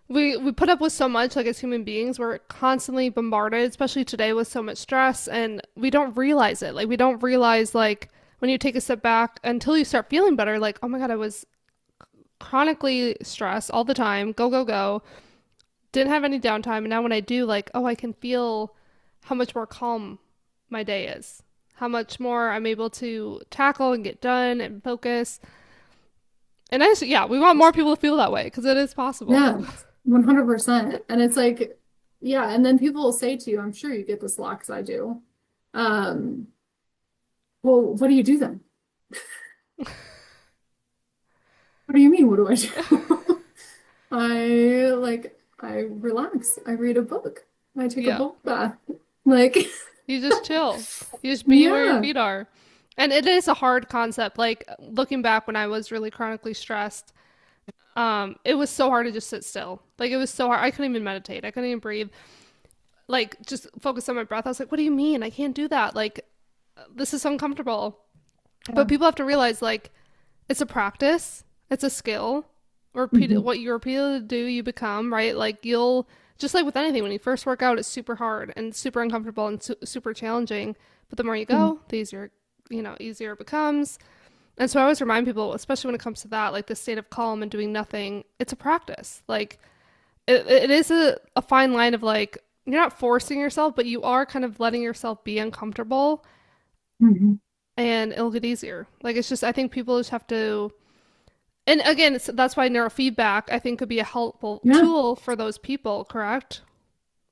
we put up with so much like as human beings. We're constantly bombarded, especially today with so much stress and we don't realize it. Like we don't realize like when you take a step back until you start feeling better, like, oh my God, I was chronically stressed all the time, go, go, go. Didn't have any downtime. And now when I do, like, oh, I can feel how much more calm my day is, how much more I'm able to tackle and get done and focus. And yeah, we want more people to feel that way because it is possible. Yeah, 100%. And it's like, yeah, and then people will say to you, I'm sure you get this a lot because I do. Um, well, what do you do then? What do you mean, what do I do? I relax. I read a book. I take a Yeah. book bath. Like, You just chill. You just be where your yeah. feet are. And it is a hard concept. Like looking back when I was really chronically stressed, it was so hard to just sit still. Like it was so hard. I couldn't even meditate. I couldn't even breathe. Like just focus on my breath. I was like, what do you mean? I can't do that. Like this is uncomfortable. But Yeah. people have to realize like it's a practice, it's a skill. Repeat Mhm. what you repeatedly do, you become, right? Like you'll just like with anything, when you first work out, it's super hard and super uncomfortable and super challenging. But the more you Mhm. go, the easier, easier it becomes. And so I always remind people, especially when it comes to that, like the state of calm and doing nothing, it's a practice. Like it is a fine line of like, you're not forcing yourself, but you are kind of letting yourself be uncomfortable Mhm. and it'll get easier. Like it's just, I think people just have to, and again, that's why neurofeedback, I think, could be a helpful Yeah. tool for those people, correct?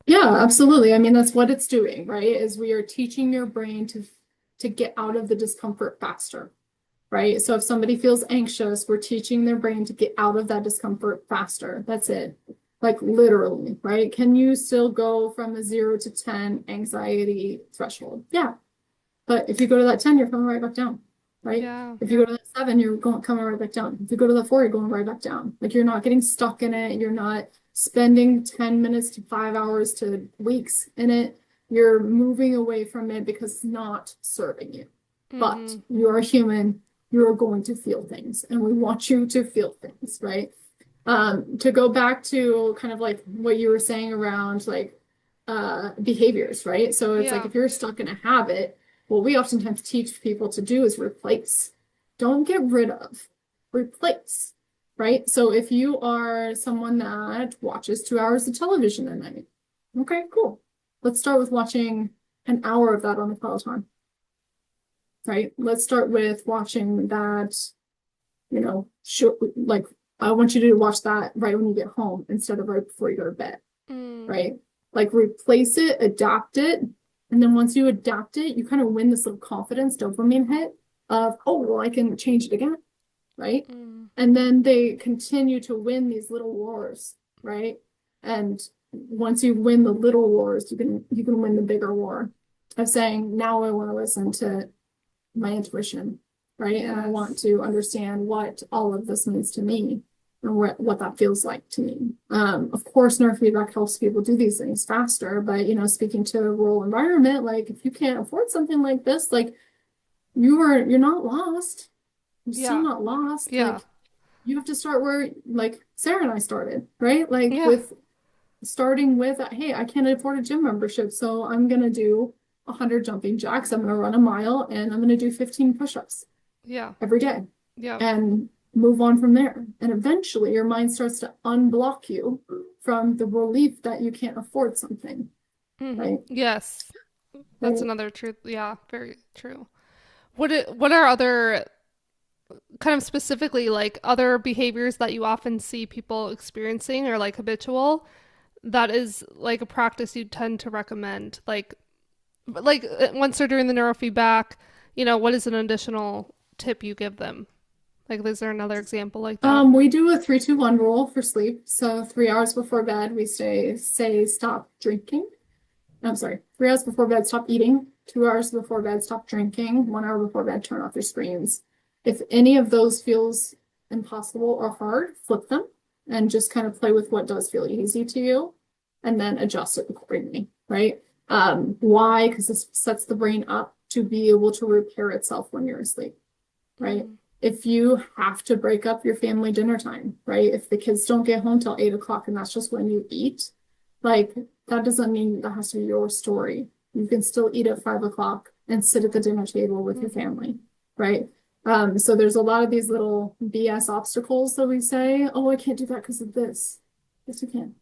Yeah, absolutely. I mean, that's what it's doing, right? Is we are teaching your brain to get out of the discomfort faster, right? So if somebody feels anxious, we're teaching their brain to get out of that discomfort faster. That's it. Like literally, right? Can you still go from a 0 to 10 anxiety threshold? Yeah. But if you go to that 10, you're coming right back down, right? Yeah. If you go to that 7, you're coming right back down. If you go to the 4, you're going right back down. Like you're not getting stuck in it. You're not spending 10 minutes to 5 hours to weeks in it. You're moving away from it because it's not serving you. But Mm-hmm. you are human. You are going to feel things, and we want you to feel things, right? To go back to kind of like what you were saying around like behaviors, right? So it's like Yeah. if you're stuck in a habit, what we oftentimes teach people to do is replace. Don't get rid of, replace, right? So if you are someone that watches 2 hours of television a night, okay, cool. Let's start with watching an hour of that on the Peloton, right? Let's start with watching that, show, like I want you to watch that right when you get home instead of right before you go to bed, Mm. right? Like replace it, adapt it. And then once you adapt it, you kind of win this little confidence dopamine hit of, oh, well, I can change it again, right? Mm. And then they continue to win these little wars, right? And once you win the little wars, you can win the bigger war of saying, now I want to listen to my intuition, right? And I want Yes. to understand what all of this means to me and what that feels like to me. Of course, neurofeedback helps people do these things faster, but speaking to a rural environment, like if you can't afford something like this, like you're not lost. You're still Yeah. not lost. Yeah. Like you have to start where like Sarah and I started, right? Like Yeah. with starting with, hey, I can't afford a gym membership, so I'm gonna do 100 jumping jacks, I'm gonna run a mile, and I'm gonna do 15 push-ups Yeah. every day Yeah. and move on from there. And eventually your mind starts to unblock you from the belief that you can't afford something, right? Yes. That's Right. another truth. Yeah, very true. What are other kind of specifically like other behaviors that you often see people experiencing or like habitual that is like a practice you tend to recommend? Like once they're doing the neurofeedback, what is an additional tip you give them? Like, is there another example like that? We do a 3-2-1 rule for sleep. So 3 hours before bed, we say stop drinking. I'm sorry, 3 hours before bed, stop eating. 2 hours before bed, stop drinking. 1 hour before bed, turn off your screens. If any of those feels impossible or hard, flip them and just kind of play with what does feel easy to you and then adjust it accordingly, right? Why? Because this sets the brain up to be able to repair itself when you're asleep, right? Mm, If you have to break up your family dinner time, right? If the kids don't get home till 8 o'clock and that's just when you eat, like that doesn't mean that has to be your story. You can still eat at 5 o'clock and sit at the dinner table with your mm-hmm. family, right? So there's a lot of these little BS obstacles that we say, oh, I can't do that because of this. Yes, you can.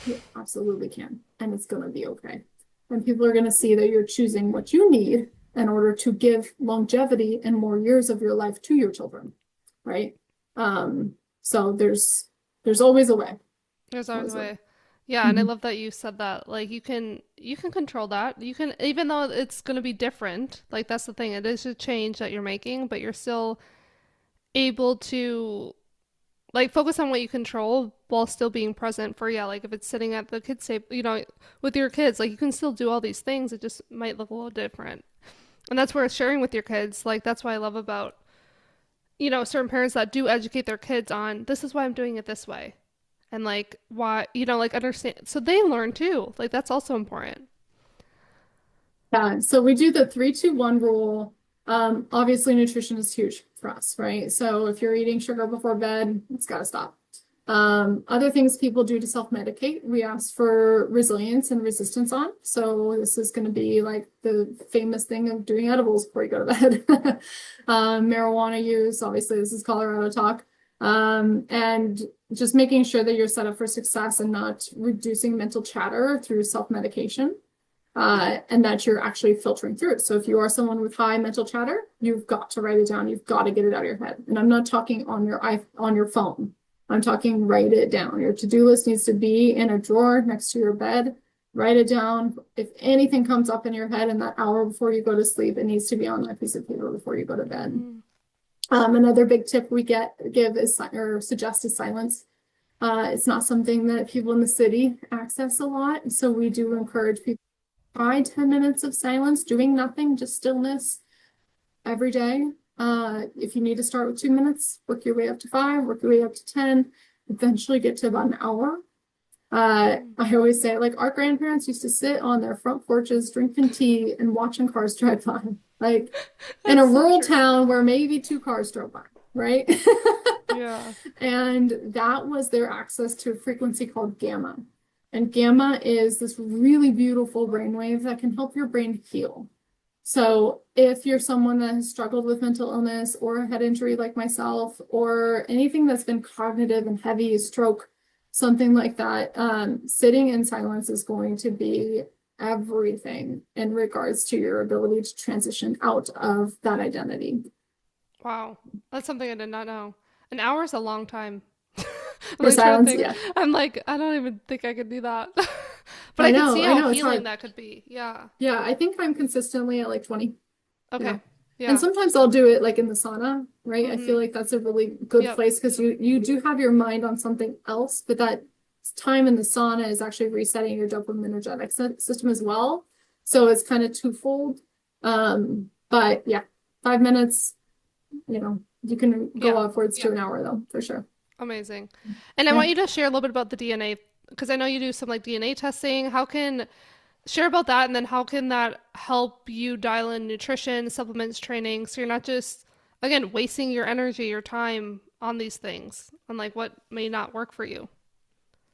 You absolutely can. And it's going to be okay. And people are going to see that you're choosing what you need in order to give longevity and more years of your life to your children, right? So there's always a way. There's always a Always a way. way. Yeah, and I Mhm. love that you said that. Like you can control that. You can, even though it's going to be different. Like that's the thing. It is a change that you're making, but you're still able to like focus on what you control while still being present for, yeah, like if it's sitting at the kids table, with your kids, like you can still do all these things. It just might look a little different. And that's where sharing with your kids, like that's what I love about, certain parents that do educate their kids on this is why I'm doing it this way. And like why, like understand so they learn too. Like that's also important. Yeah, so we do the 3-2-1 rule. Obviously, nutrition is huge for us, right? So if you're eating sugar before bed, it's got to stop. Other things people do to self-medicate, we ask for resilience and resistance on. So this is going to be like the famous thing of doing edibles before you go to bed. Marijuana use, obviously, this is Colorado talk. And just making sure that you're set up for success and not reducing mental chatter through self-medication, and that you're actually filtering through it. So if you are someone with high mental chatter, you've got to write it down. You've got to get it out of your head. And I'm not talking on your phone. I'm talking write it down. Your to-do list needs to be in a drawer next to your bed. Write it down. If anything comes up in your head in that hour before you go to sleep, it needs to be on that piece of paper before you go to bed. Mm, Another big tip we give is or suggest is silence. It's not something that people in the city access a lot, so we do encourage people try 10 minutes of silence, doing nothing, just stillness every day. If you need to start with 2 minutes, work your way up to 5, work your way up to 10, eventually get to about an hour. mm. I always say, like, our grandparents used to sit on their front porches drinking tea and watching cars drive by, like in a That's so rural true. town where maybe two cars drove by, right? Yeah. And that was their access to a frequency called gamma. And gamma is this really beautiful brainwave that can help your brain heal. So if you're someone that has struggled with mental illness or a head injury like myself, or anything that's been cognitive and heavy, stroke, something like that, sitting in silence is going to be everything in regards to your ability to transition out of that identity. Wow. That's something I did not know. An hour is a long time. I'm For like trying to silence, think. yeah. I'm like, I don't even think I could do that. But I could see I how know, it's healing hard. that could be. Yeah. Yeah, I think I'm consistently at like 20. Yeah. Okay. And Yeah. sometimes I'll do it like in the sauna, right? I feel Mm-hmm. like that's a really good Yep. place because you do have your mind on something else, but that time in the sauna is actually resetting your dopaminergic system as well. So it's kind of twofold. But yeah, 5 minutes, you can go Yeah. upwards to an hour though, for sure. Amazing. And I Yeah. want you to share a little bit about the DNA because I know you do some like DNA testing. How can share about that, and then how can that help you dial in nutrition, supplements, training, so you're not just, again, wasting your energy, your time on these things, and like what may not work for you.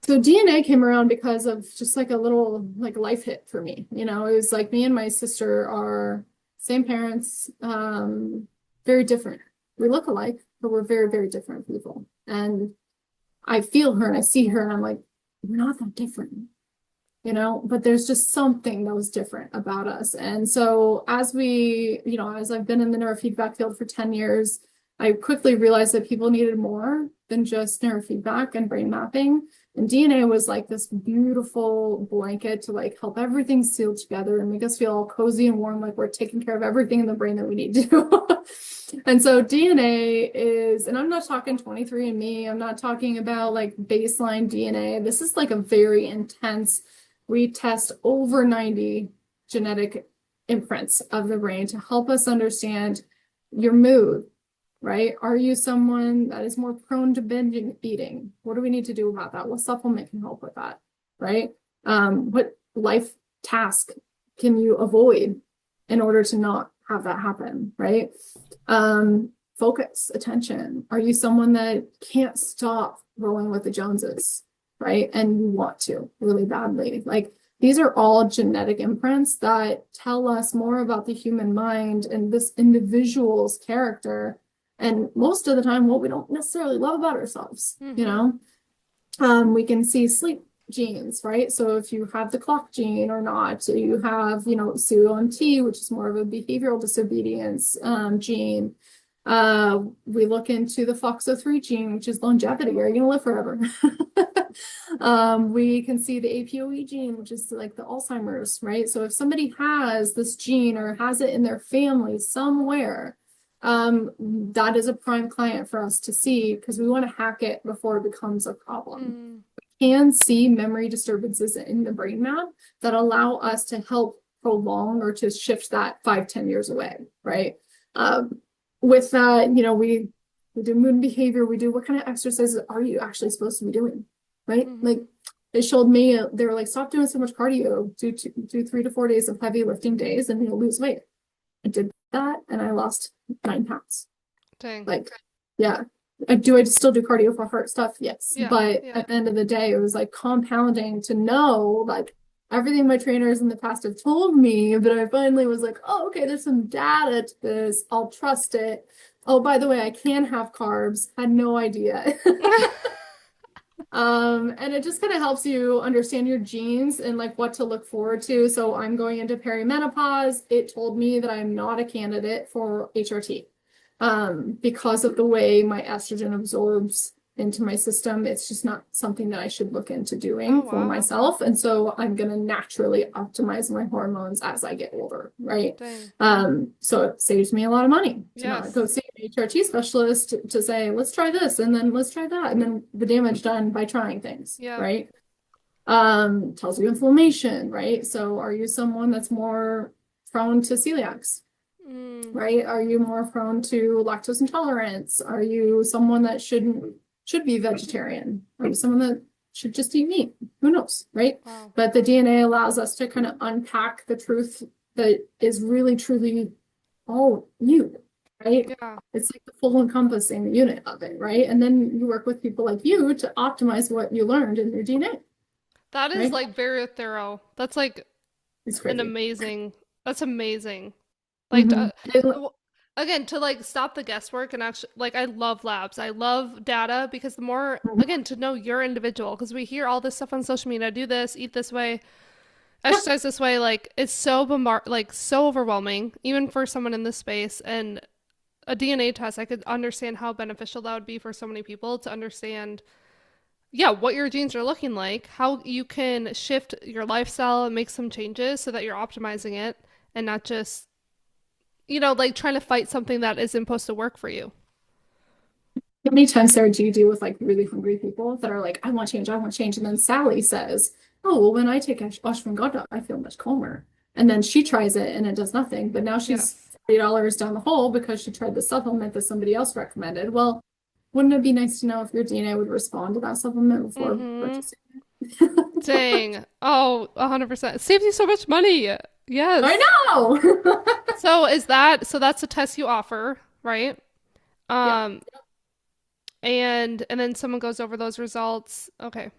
So DNA came around because of just like a little like life hit for me. It was like me and my sister are same parents, very different. We look alike, but we're very, very different people. And I feel her and I see her and I'm like, we're not that different, but there's just something that was different about us. And so as I've been in the neurofeedback field for 10 years, I quickly realized that people needed more than just neurofeedback and brain mapping. And DNA was like this beautiful blanket to like help everything seal together and make us feel all cozy and warm, like we're taking care of everything in the brain that we need to. And so DNA is, and I'm not talking 23andMe, I'm not talking about like baseline DNA. This is like a very intense, we test over 90 genetic imprints of the brain to help us understand your mood, right? Are you someone that is more prone to binge eating? What do we need to do about that? What supplement can help with that, right? What life task can you avoid in order to not have that happen, right? Focus, attention. Are you someone that can't stop rolling with the Joneses, right? And you want to really badly. Like these are all genetic imprints that tell us more about the human mind and this individual's character. And most of the time, what we don't necessarily love about ourselves, Mm-hmm. we can see sleep genes, right? So if you have the clock gene or not, you have, COMT, which is more of a behavioral disobedience gene. We look into the FOXO3 gene, which is longevity. Are you going to live forever? We can see the APOE gene, which is like the Alzheimer's, right? So if somebody has this gene or has it in their family somewhere, that is a prime client for us to see because we want to hack it before it becomes a problem. Mm. We can see memory disturbances in the brain map that allow us to help prolong or to shift that 5-10 years away, right? With that, we do mood and behavior, we do what kind of exercises are you actually supposed to be doing, right? Like Mm-hmm. they showed me, they were like, stop doing so much cardio, do 3 to 4 days of heavy lifting days and you'll lose weight. I did that and I lost 9 pounds. Dang. Like, yeah. I still do cardio for heart stuff? Yes. Yeah. But Yeah. at the end of the day, it was like compounding to know like everything my trainers in the past have told me. But I finally was like, oh, okay, there's some data to this. I'll trust it. Oh, by the way, I can have carbs. Had no idea. And it just kind of helps you understand your genes and like what to look forward to. So I'm going into perimenopause. It told me that I'm not a candidate for HRT because of the way my estrogen absorbs into my system. It's just not something that I should look into Oh, doing for wow. myself. And so I'm going to naturally optimize my hormones as I get older, right? Dang. So it saves me a lot of money to not go Yes. see an HRT specialist to say, let's try this and then let's try that. And then the damage done by trying things, Yep. right? Tells you inflammation, right? So are you someone that's more prone to celiacs? Mm. Right? Are you more prone to lactose intolerance? Are you someone that should be vegetarian? Are you someone that should just eat meat? Who knows, right? Wow. But the DNA allows us to kind of unpack the truth that is really truly all you, right? Yeah. It's like the full encompassing unit of it, right? And then you work with people like you to optimize what you learned in your DNA, That is right? like very thorough. That's like It's an crazy. amazing, that's amazing. Like Mm-hmm. again, to like stop the guesswork and actually, like, I love labs. I love data because the more, again, to know your individual, because we hear all this stuff on social media, do this, eat this way, Yeah. exercise this way, like it's so like so overwhelming even for someone in this space. And a DNA test, I could understand how beneficial that would be for so many people to understand, yeah, what your genes are looking like, how you can shift your lifestyle and make some changes so that you're optimizing it and not just, like trying to fight something that isn't supposed to work for you. How many times, Sarah, do you deal with like really hungry people that are like, I want change, I want change. And then Sally says, oh, well, when I take ashwagandha, I feel much calmer. And then she tries it and it does nothing. But now she's Yes. $40 down the hole because she tried the supplement that somebody else recommended. Well, wouldn't it be nice to know if your DNA would respond to that supplement before Mm-hmm. purchasing? Dang. Oh, 100%. It saves you so much money. I Yes. know. So is that so that's a test you offer, right? Yeah. Um and then someone goes over those results. Okay.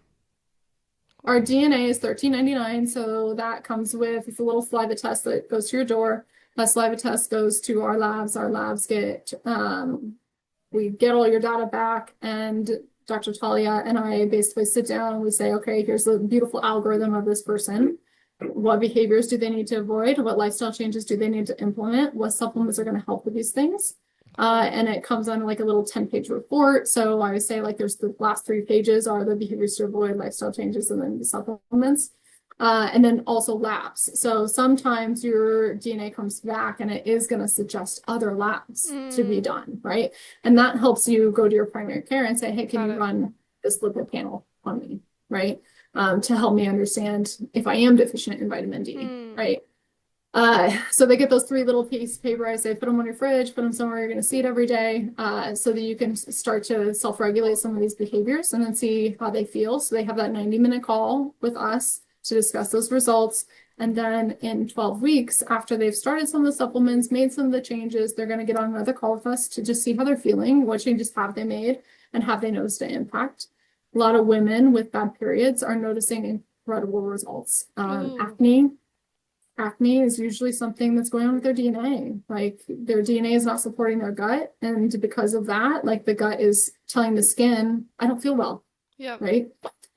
Our Cool. DNA is 13.99, so that comes with it's a little saliva test that goes to your door. That saliva test goes to our labs. Our labs get we get all your data back, and Dr. Talia and I basically sit down and we say, okay, here's the beautiful algorithm of this person. What behaviors do they need to avoid? What lifestyle changes do they need to implement? What supplements are going to help with these things? Cool. And it comes on like a little 10-page report. So I would say like there's the last 3 pages are the behaviors to avoid, lifestyle changes, and then the supplements. And then also labs. So sometimes your DNA comes back and it is going to suggest other labs to be Mm, done, right? And that helps you go to your primary care and say, hey, can got you it. run this lipid panel on me, right? To help me understand if I am deficient in vitamin D, Hmm. right? So they get those 3 little pieces of paper. I say, put them on your fridge, put them somewhere you're going to see it every day, so that you can start to self-regulate some of these behaviors and then see how they feel. So they have that 90-minute call with us to discuss those results. And then in 12 weeks, after they've started some of the supplements, made some of the changes, they're going to get on another call with us to just see how they're feeling, what changes have they made, and have they noticed an impact. A lot of women with bad periods are noticing incredible results. Ooh. Acne is usually something that's going on with their DNA. Like their DNA is not supporting their gut. And because of that, like the gut is telling the skin, I don't feel well, Yep. right?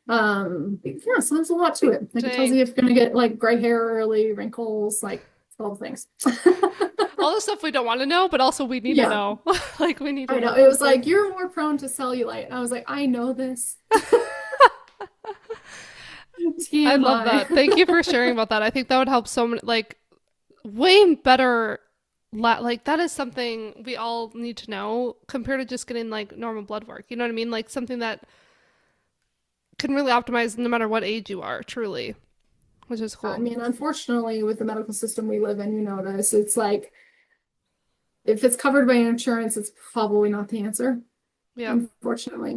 Yeah, so there's a lot to it. Like it tells Dang. you if you're gonna get like gray hair early, wrinkles, like all the things. All the stuff we don't want to know, but also we need to Yeah, know. Like we need to I know. know It those was like things. you're more prone to cellulite. And I was like, I know this. I love that. TMI. Thank you for sharing about that. I think that would help so many, like way better. Like that is something we all need to know compared to just getting like normal blood work. You know what I mean? Like something that can really optimize no matter what age you are, truly, which is I cool. mean, unfortunately, with the medical system we live in, you know this. It's like if it's covered by insurance, it's probably not the answer, Yeah, unfortunately.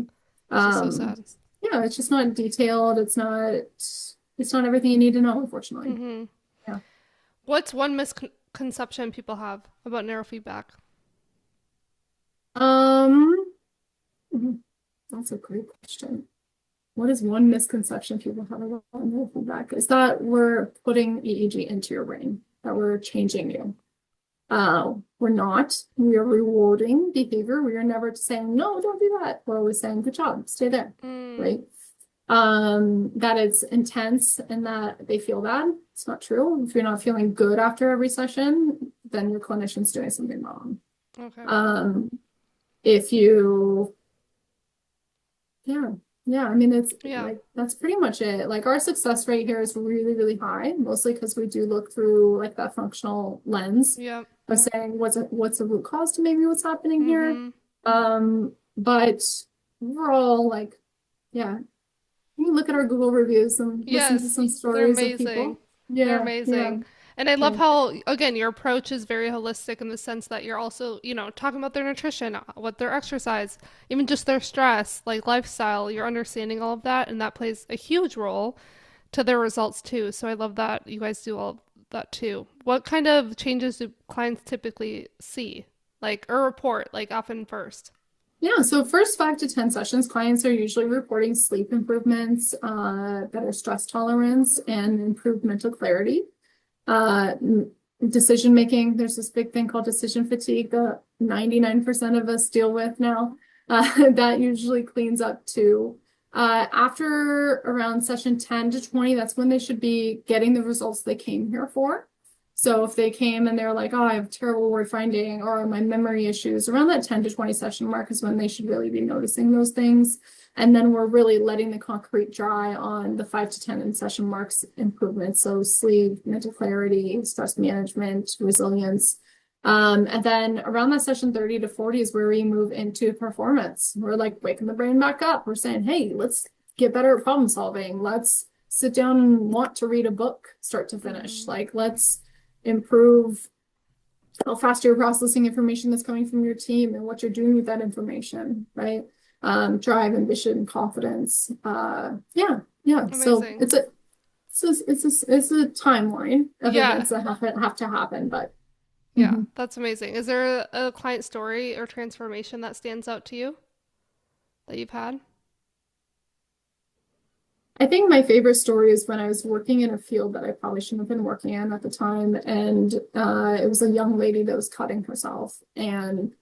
which is so Um, sad. yeah, it's just not detailed. It's not everything you need to know, unfortunately. Hmm. Yeah. What's one misconception people have about neurofeedback? Um, mhm, that's a great question. What is one misconception people have about neurofeedback? Is that we're putting EEG into your brain, that we're changing you. We're not. We are rewarding behavior. We are never saying, no, don't do that. We're always saying, good job, stay there, Mm, right? That it's intense and that they feel bad. It's not true. If you're not feeling good after every session, then your clinician's doing something wrong. okay. Um, if you, yeah, yeah, I mean, it's Yeah. like that's pretty much it. Like our success rate here is really, really high, mostly because we do look through like that functional lens Yeah. of saying what's a root cause to maybe what's happening here. Mm-hmm. But overall, like, yeah, you can look at our Google reviews and listen to Yes, some they're stories of amazing. people. They're Yeah, yeah. amazing. And I love So, how, again, your approach is very holistic in the sense that you're also, talking about their nutrition, what their exercise, even just their stress, like lifestyle, you're understanding all of that. And that plays a huge role to their results too. So I love that you guys do all of that too. What kind of changes do clients typically see? Like, or report, like often first? yeah, so first 5 to 10 sessions, clients are usually reporting sleep improvements, better stress tolerance, and improved mental clarity. Uh, Decision making, there's this big thing called decision fatigue that 99% of us deal with now. That usually cleans up too. After around session 10 to 20, that's when they should be getting the results they came here for. So if they came and they're like, oh, I have terrible word finding or my memory issues, around that 10 to 20 session mark is when they should really be noticing those things. And then we're really letting the concrete dry on the 5 to 10 in session marks improvements. So sleep, mental clarity, stress management, resilience. And then around that session 30 to 40 is where we move into performance. We're like waking the brain back up. We're saying, hey, let's get better at problem solving. Let's sit down and want to read a book start to finish. Mm-hmm. Like, let's improve how fast you're processing information that's coming from your team and what you're doing with that information, right? drive, ambition, confidence. Yeah. So Amazing. it's a timeline of Yeah. events that have to happen, but Yeah, mhm. that's amazing. Is there a client story or transformation that stands out to you that you've had? I think my favorite story is when I was working in a field that I probably shouldn't have been working in at the time, and it was a young lady that was cutting herself, and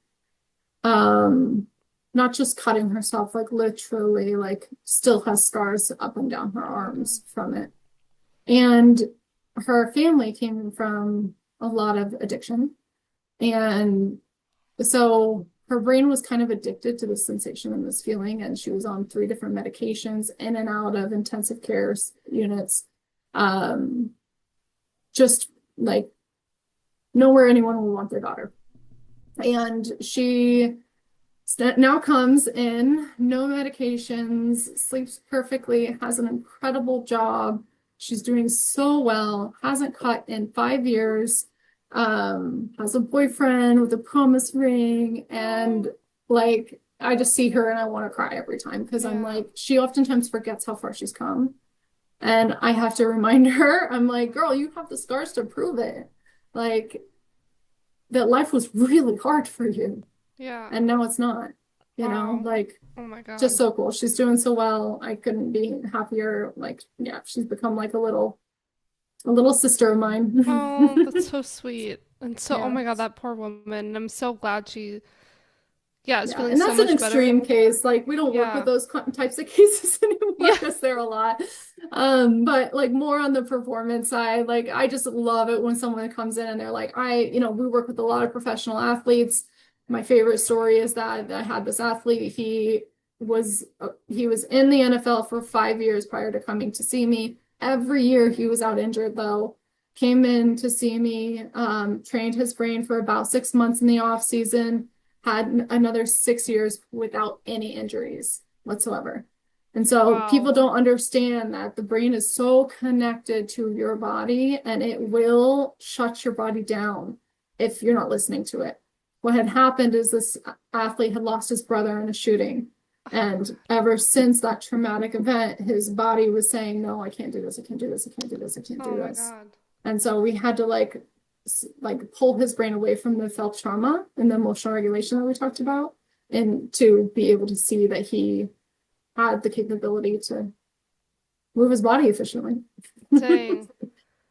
um, not just cutting herself, like literally, like still has scars up and down her Oh my God. arms from it. And her family came from a lot of addiction. And so her brain was kind of addicted to this sensation and this feeling. And she was on 3 different medications, in and out of intensive care units. Um, just like nowhere anyone would want their daughter. And she now comes in, no medications, sleeps perfectly, has an incredible job. She's doing so well, hasn't cut in 5 years, has a boyfriend with a promise ring. Oh, And like, I just see her and I want to cry every time because I'm yeah. like, she oftentimes forgets how far she's come. And I have to remind her, I'm like, girl, you have the scars to prove it. Like, that life was really hard for you Yeah. and now it's not, Wow. like Oh my just God. so cool. She's doing so well. I couldn't be happier. Like, yeah, she's become like a little sister of Oh, that's mine. so sweet. And so, oh Yeah. my God, that poor woman. I'm so glad she, yeah, is Yeah, feeling and so that's an much better. extreme case. Like we don't work with Yeah. those types of cases anymore Yeah. because they're a lot. But like more on the performance side, like I just love it when someone comes in and they're like, we work with a lot of professional athletes. My favorite story is that I had this athlete. He was in the NFL for 5 years prior to coming to see me. Every year he was out injured though. Came in to see me, trained his brain for about 6 months in the off season, had another 6 years without any injuries whatsoever. And so people Wow. don't understand that the brain is so connected to your body and it will shut your body down if you're not listening to it. What had happened is this athlete had lost his brother in a shooting. And ever since that traumatic event, his body was saying, no, I can't do this. I can't do this. I can't do this. I can't Oh do my this. God. And so we had to like pull his brain away from the felt trauma and the emotional regulation that we talked about, and to be able to see that he had the capability to move his body efficiently. Dang.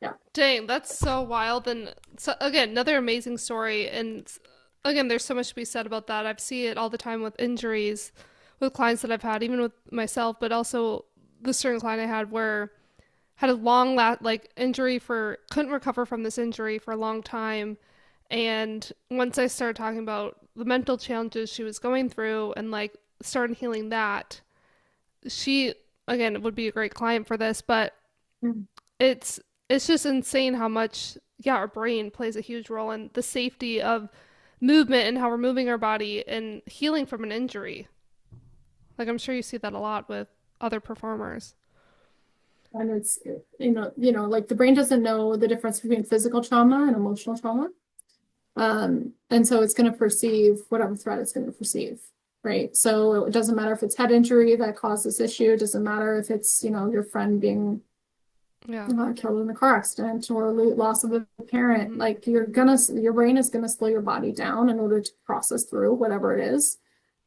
Yeah. Dang, that's so wild. And so, again, another amazing story. And again, there's so much to be said about that. I've seen it all the time with injuries with clients that I've had, even with myself, but also the certain client I had where had a like injury for couldn't recover from this injury for a long time. And once I started talking about the mental challenges she was going through and like started healing that, she again would be a great client for this, but it's it's just insane how much, yeah, our brain plays a huge role in the safety of movement and how we're moving our body and healing from an injury. Like I'm sure you see that a lot with other performers. And it's, like the brain doesn't know the difference between physical trauma and emotional trauma. And so it's going to perceive whatever threat it's going to perceive, right? So it doesn't matter if it's head injury that caused this issue. It doesn't matter if it's, your friend being Yeah. killed in a car accident or loss of a parent. Mm-hmm. Like your brain is gonna slow your body down in order to process through whatever it is.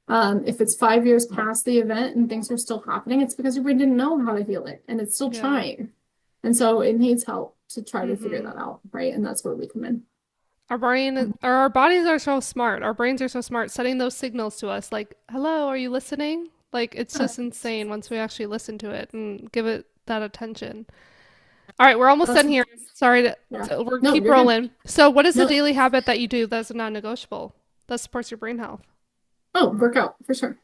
If it's 5 years past the event and things are still happening, it's because your brain didn't know how to heal it and it's still Yeah. trying. And so it needs help to try to figure Mm-hmm. that out, right? And that's where we come in. Or our bodies are so smart. Our brains are so smart, setting those signals to us, like, "Hello, are you listening?" Like it's Yeah, just insane once we actually listen to it and give it that attention. All right, we're almost that's done here. Sorry yeah. we're No, keep you're good. rolling. So, what is the No, daily habit that you do that's a non-negotiable that supports your brain health? oh, workout for sure.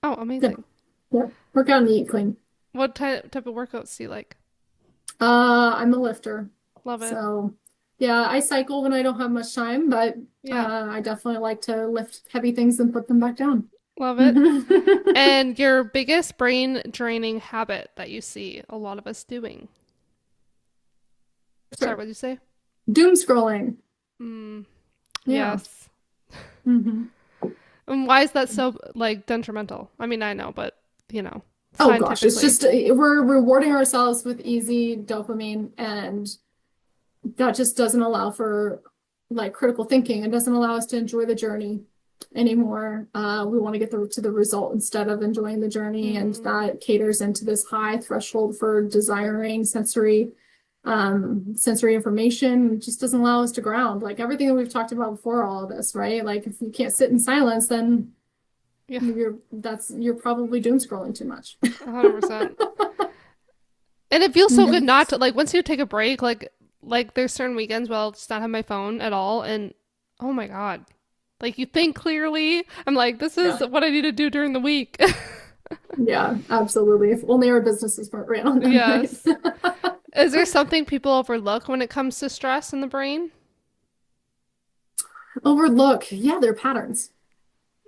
Oh, Yeah, amazing. yeah. Work out and eat clean. What type of workouts do you like? I'm a lifter. Love it. So yeah, I cycle when I don't have much time, but Yeah, I definitely like to lift heavy things and put them back down. love it. And your biggest brain draining habit that you see a lot of us doing? Sorry, Sure. what did you say? Doom scrolling. Mm, Yeah. yes. Hmm. And why is that so like detrimental? I mean, I know, but you know, Oh gosh, it's scientifically. just we're rewarding ourselves with easy dopamine, and that just doesn't allow for like critical thinking. It doesn't allow us to enjoy the journey anymore. We want to get to the result instead of enjoying the journey, and Mm, that caters into this high threshold for desiring sensory information. It just doesn't allow us to ground. Like everything that we've talked about before, all of this, right? Like if you can't sit in silence, then yeah, you're probably doom scrolling too much. 100%. And it feels so good not to like once you take a break, like there's certain weekends where I'll just not have my phone at all, and oh my God, like you think clearly. I'm like, this is Yeah. what I need to do during the week. Yeah, absolutely. If only our businesses weren't ran on them, right? Yes. Is there something people overlook when it comes to stress in the brain? Overlook, yeah, they're patterns.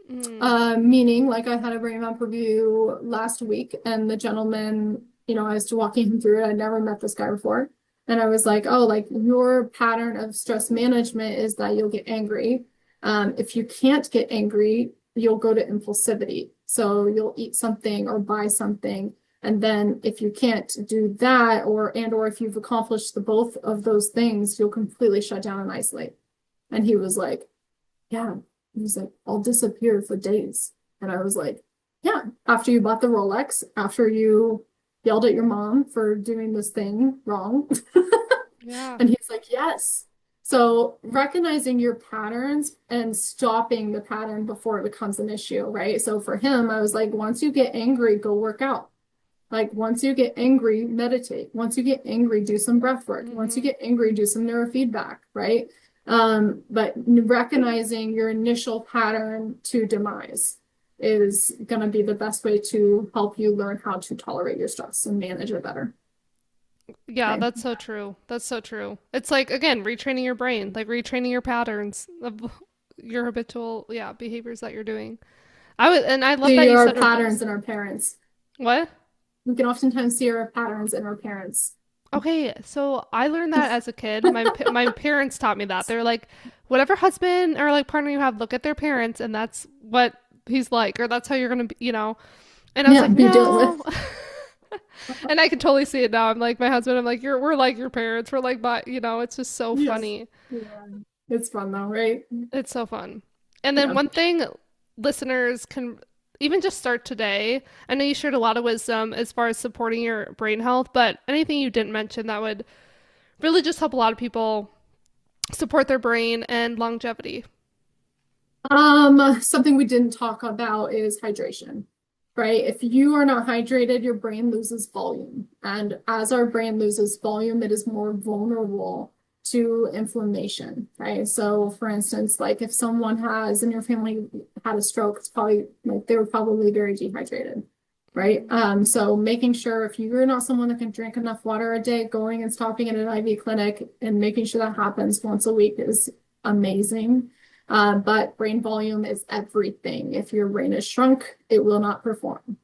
Mm, Meaning, like I had a brain map review last week, and the gentleman, I was walking him through it. I'd never met this guy before. And I was like, oh, like your pattern of stress management is that you'll get angry. If you can't get angry, you'll go to impulsivity. So you'll eat something or buy something. And then if you can't do that, or if you've accomplished the both of those things, you'll completely shut down and isolate. And he was like, yeah. He was like, I'll disappear for days. And I was like, yeah, after you bought the Rolex, after you yelled at your mom for doing this thing wrong. yeah. And he's like, yes. So recognizing your patterns and stopping the pattern before it becomes an issue, right? So for him, I was like, once you get angry, go work out. Like once you get angry, meditate. Once you get angry, do some breath work. Once you Hmm. get angry, do some neurofeedback, right? But recognizing your initial pattern to demise is going to be the best way to help you learn how to tolerate your stress and manage it better. Yeah, Okay. that's so true. That's so true. It's like again, retraining your brain, like retraining your patterns of your habitual, yeah, behaviors that you're doing. And I love that See you our said patterns in our parents. what? We can oftentimes see our patterns in our parents. Okay, so I learned that as a kid. My parents taught me that. They're like, whatever husband or like partner you have, look at their parents, and that's what he's like, or that's how you're gonna be, you know. And I was Yeah, like, be dealing no. with. And I can totally see it now. I'm like my husband. I'm like, we're like your parents. We're like, but you know, it's just so Yes. funny. Yeah. It's fun though, right? It's so fun. And then Yeah. one thing listeners can even just start today. I know you shared a lot of wisdom as far as supporting your brain health, but anything you didn't mention that would really just help a lot of people support their brain and longevity. Something we didn't talk about is hydration, right? If you are not hydrated, your brain loses volume. And as our brain loses volume, it is more vulnerable to inflammation, right? So for instance, like if someone has in your family had a stroke, it's probably like they were probably very dehydrated, right? So making sure if you're not someone that can drink enough water a day, going and stopping at an IV clinic and making sure that happens once a week is amazing. But brain volume is everything. If your brain is shrunk, it will not perform.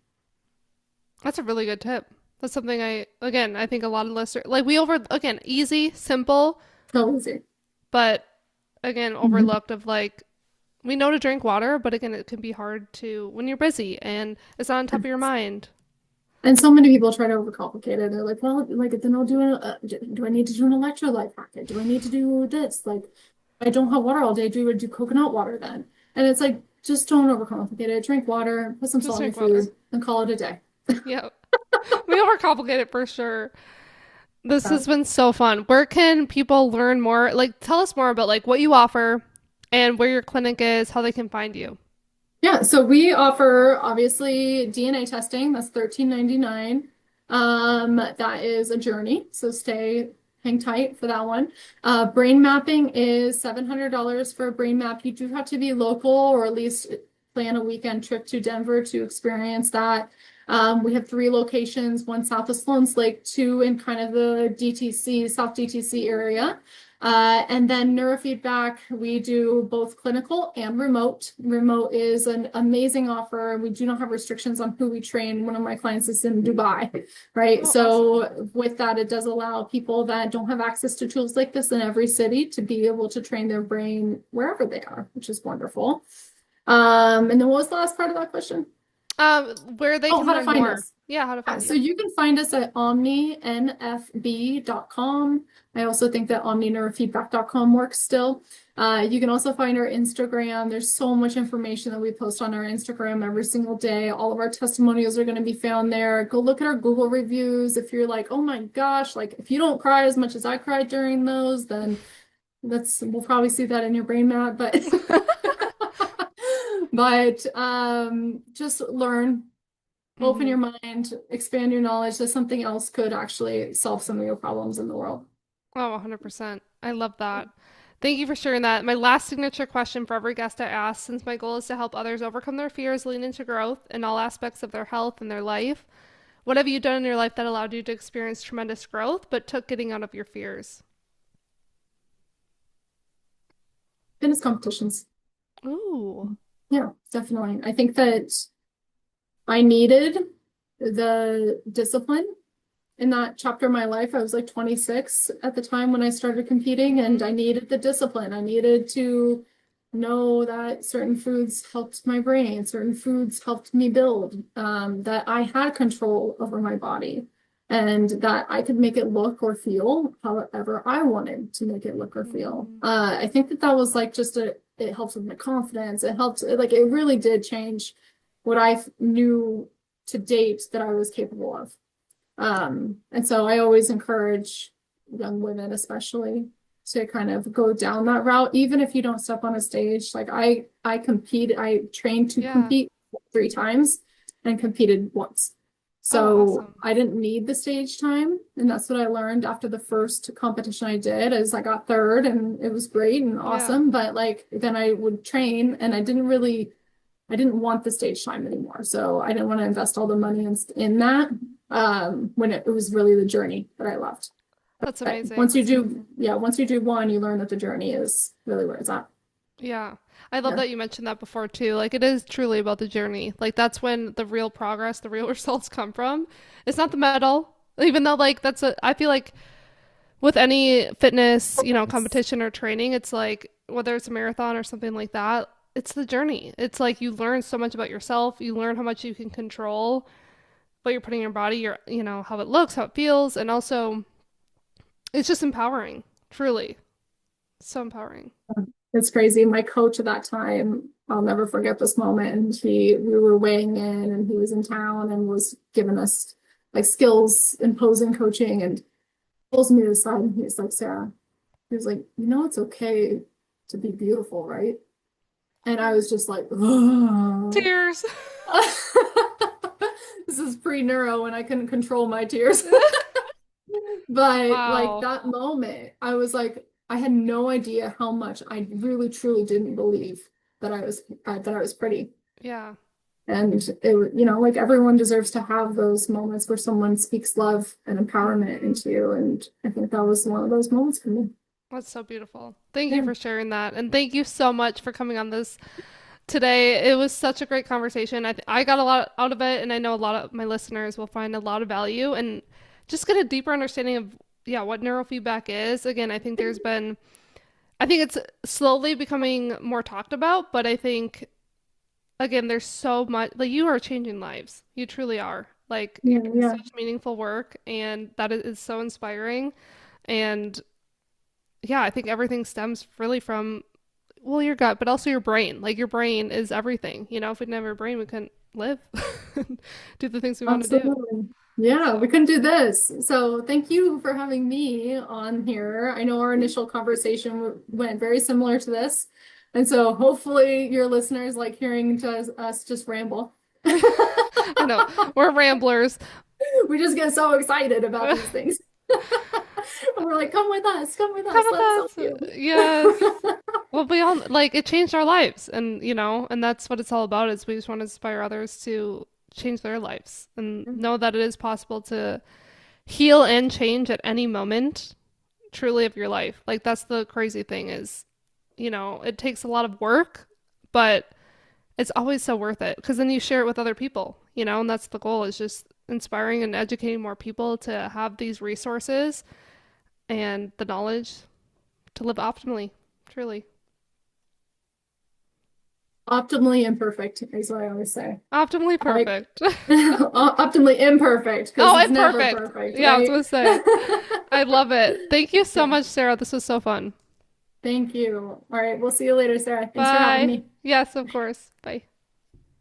That's a really good tip. That's something again, I think a lot of listeners, like again, easy, simple, So easy. but again, Mhm. overlooked of like, we know to drink water, but again, it can be hard to when you're busy and it's not on top of your mind. And so many people try to overcomplicate it. They're like, well, like then I'll do do I need to do an electrolyte packet? Do I need to do this? Like, I don't have water all day. Do coconut water then? And it's like, just don't overcomplicate it. Drink water, put some Just salt in your drink water. food, and call it a day. Yeah. We overcomplicate it for sure. This Yeah. has been so fun. Where can people learn more? Like, tell us more about like what you offer and where your clinic is, how they can find you. Yeah, so we offer obviously DNA testing. That's $13.99. That is a journey, so hang tight for that one. Brain mapping is $700 for a brain map. You do have to be local or at least plan a weekend trip to Denver to experience that. We have three locations, one south of Sloan's Lake, two in kind of the DTC, South DTC area. And then neurofeedback, we do both clinical and remote. Remote is an amazing offer. We do not have restrictions on who we train. One of my clients is in Dubai, right? Oh, awesome. So with that, it does allow people that don't have access to tools like this in every city to be able to train their brain wherever they are, which is wonderful. And then what was the last part of that question? Where they Oh, can how to learn find more. us. Yeah, how to Yeah, find so you. you can find us at omninfb.com. I also think that omnineurofeedback.com works still. You can also find our Instagram. There's so much information that we post on our Instagram every single day. All of our testimonials are going to be found there. Go look at our Google reviews. If you're like, oh my gosh, like if you don't cry as much as I cried during those, then we'll probably see that in your brain map. But just learn. Open Mm-hmm. your mind, expand your knowledge that something else could actually solve some of your problems in the world. Oh, 100%. I love that. Thank you for sharing that. My last signature question for every guest I ask, since my goal is to help others overcome their fears, lean into growth in all aspects of their health and their life. What have you done in your life that allowed you to experience tremendous growth, but took getting out of your fears? Fitness competitions. Ooh. Yeah, definitely. I think that I needed the discipline in that chapter of my life. I was like 26 at the time when I started competing, and Mm-hmm. I needed the discipline. I needed to know that certain foods helped my brain, certain foods helped me build, that I had control over my body, and that I could make it look or feel however I wanted to make it look or feel. Mm-hmm. I think that that was like it helped with my confidence. It helped, like, it really did change what I knew to date that I was capable of. And so I always encourage young women, especially, to kind of go down that route, even if you don't step on a stage. Like I trained to Yeah. compete 3 times and competed once. Oh, So awesome. I didn't need the stage time. And that's what I learned after the first competition I did, is I got third and it was great and Yeah. awesome. But like then I would train and I didn't want the stage time anymore. So I didn't want to invest all the money in that, when it was really the journey that I loved. That's But amazing. once you do one, you learn that the journey is really where it's at. Yeah. I love Yeah. that you mentioned that before too. Like it is truly about the journey. Like that's when the real progress, the real results come from. It's not the medal. Even though like I feel like with any fitness, competition or training, it's like whether it's a marathon or something like that, it's the journey. It's like you learn so much about yourself. You learn how much you can control what you're putting in your body, how it looks, how it feels, and also it's just empowering. Truly. So empowering. It's crazy. My coach at that time, I'll never forget this moment. And we were weighing in, and he was in town and was giving us like skills and posing coaching, and pulls me to the side and he's like, Sarah, he was like, it's okay to be beautiful, right? And I was just like, oh. Tears. This is pre-neuro and I couldn't control my tears. But like Wow. that moment, I was like, I had no idea how much I really truly didn't believe that I was pretty. Yeah. And like everyone deserves to have those moments where someone speaks love and empowerment Hmm. into you. And I think that was one of those moments for me. That's so beautiful. Thank you Yeah. for sharing that. And thank you so much for coming on this today. It was such a great conversation. I got a lot out of it, and I know a lot of my listeners will find a lot of value and just get a deeper understanding of, yeah, what neurofeedback is. Again, I think it's slowly becoming more talked about, but I think, again, there's so much, like, you are changing lives. You truly are. Like, you're Yeah, doing yeah, such meaningful work, and that is so inspiring. And yeah, I think everything stems really from, well, your gut, but also your brain. Like your brain is everything. If we didn't have our brain, we couldn't live, do the things we want to do. absolutely. Yeah, we So, can do this. So thank you for having me on here. I know our initial conversation went very similar to this. And so hopefully your listeners like hearing to us just ramble. I know we're ramblers. We just get so excited about these things. We're like, come with Come us, let us help with us. you. Yes. Well, we all like it changed our lives, and and that's what it's all about. Is we just want to inspire others to change their lives and know that it is possible to heal and change at any moment, truly, of your life. Like that's the crazy thing is, it takes a lot of work, but it's always so worth it because then you share it with other people, and that's the goal is just inspiring and educating more people to have these resources and the knowledge to live optimally, truly. Optimally imperfect is what I always say. Optimally I like perfect. optimally imperfect because Oh, it's and never perfect. perfect, Yeah, I was right? gonna say. I love it. Thank you so Yeah. much, Sarah. This was so fun. Thank you. All right, we'll see you later, Sarah. Thanks for having Bye. me. Yes, of course. Bye.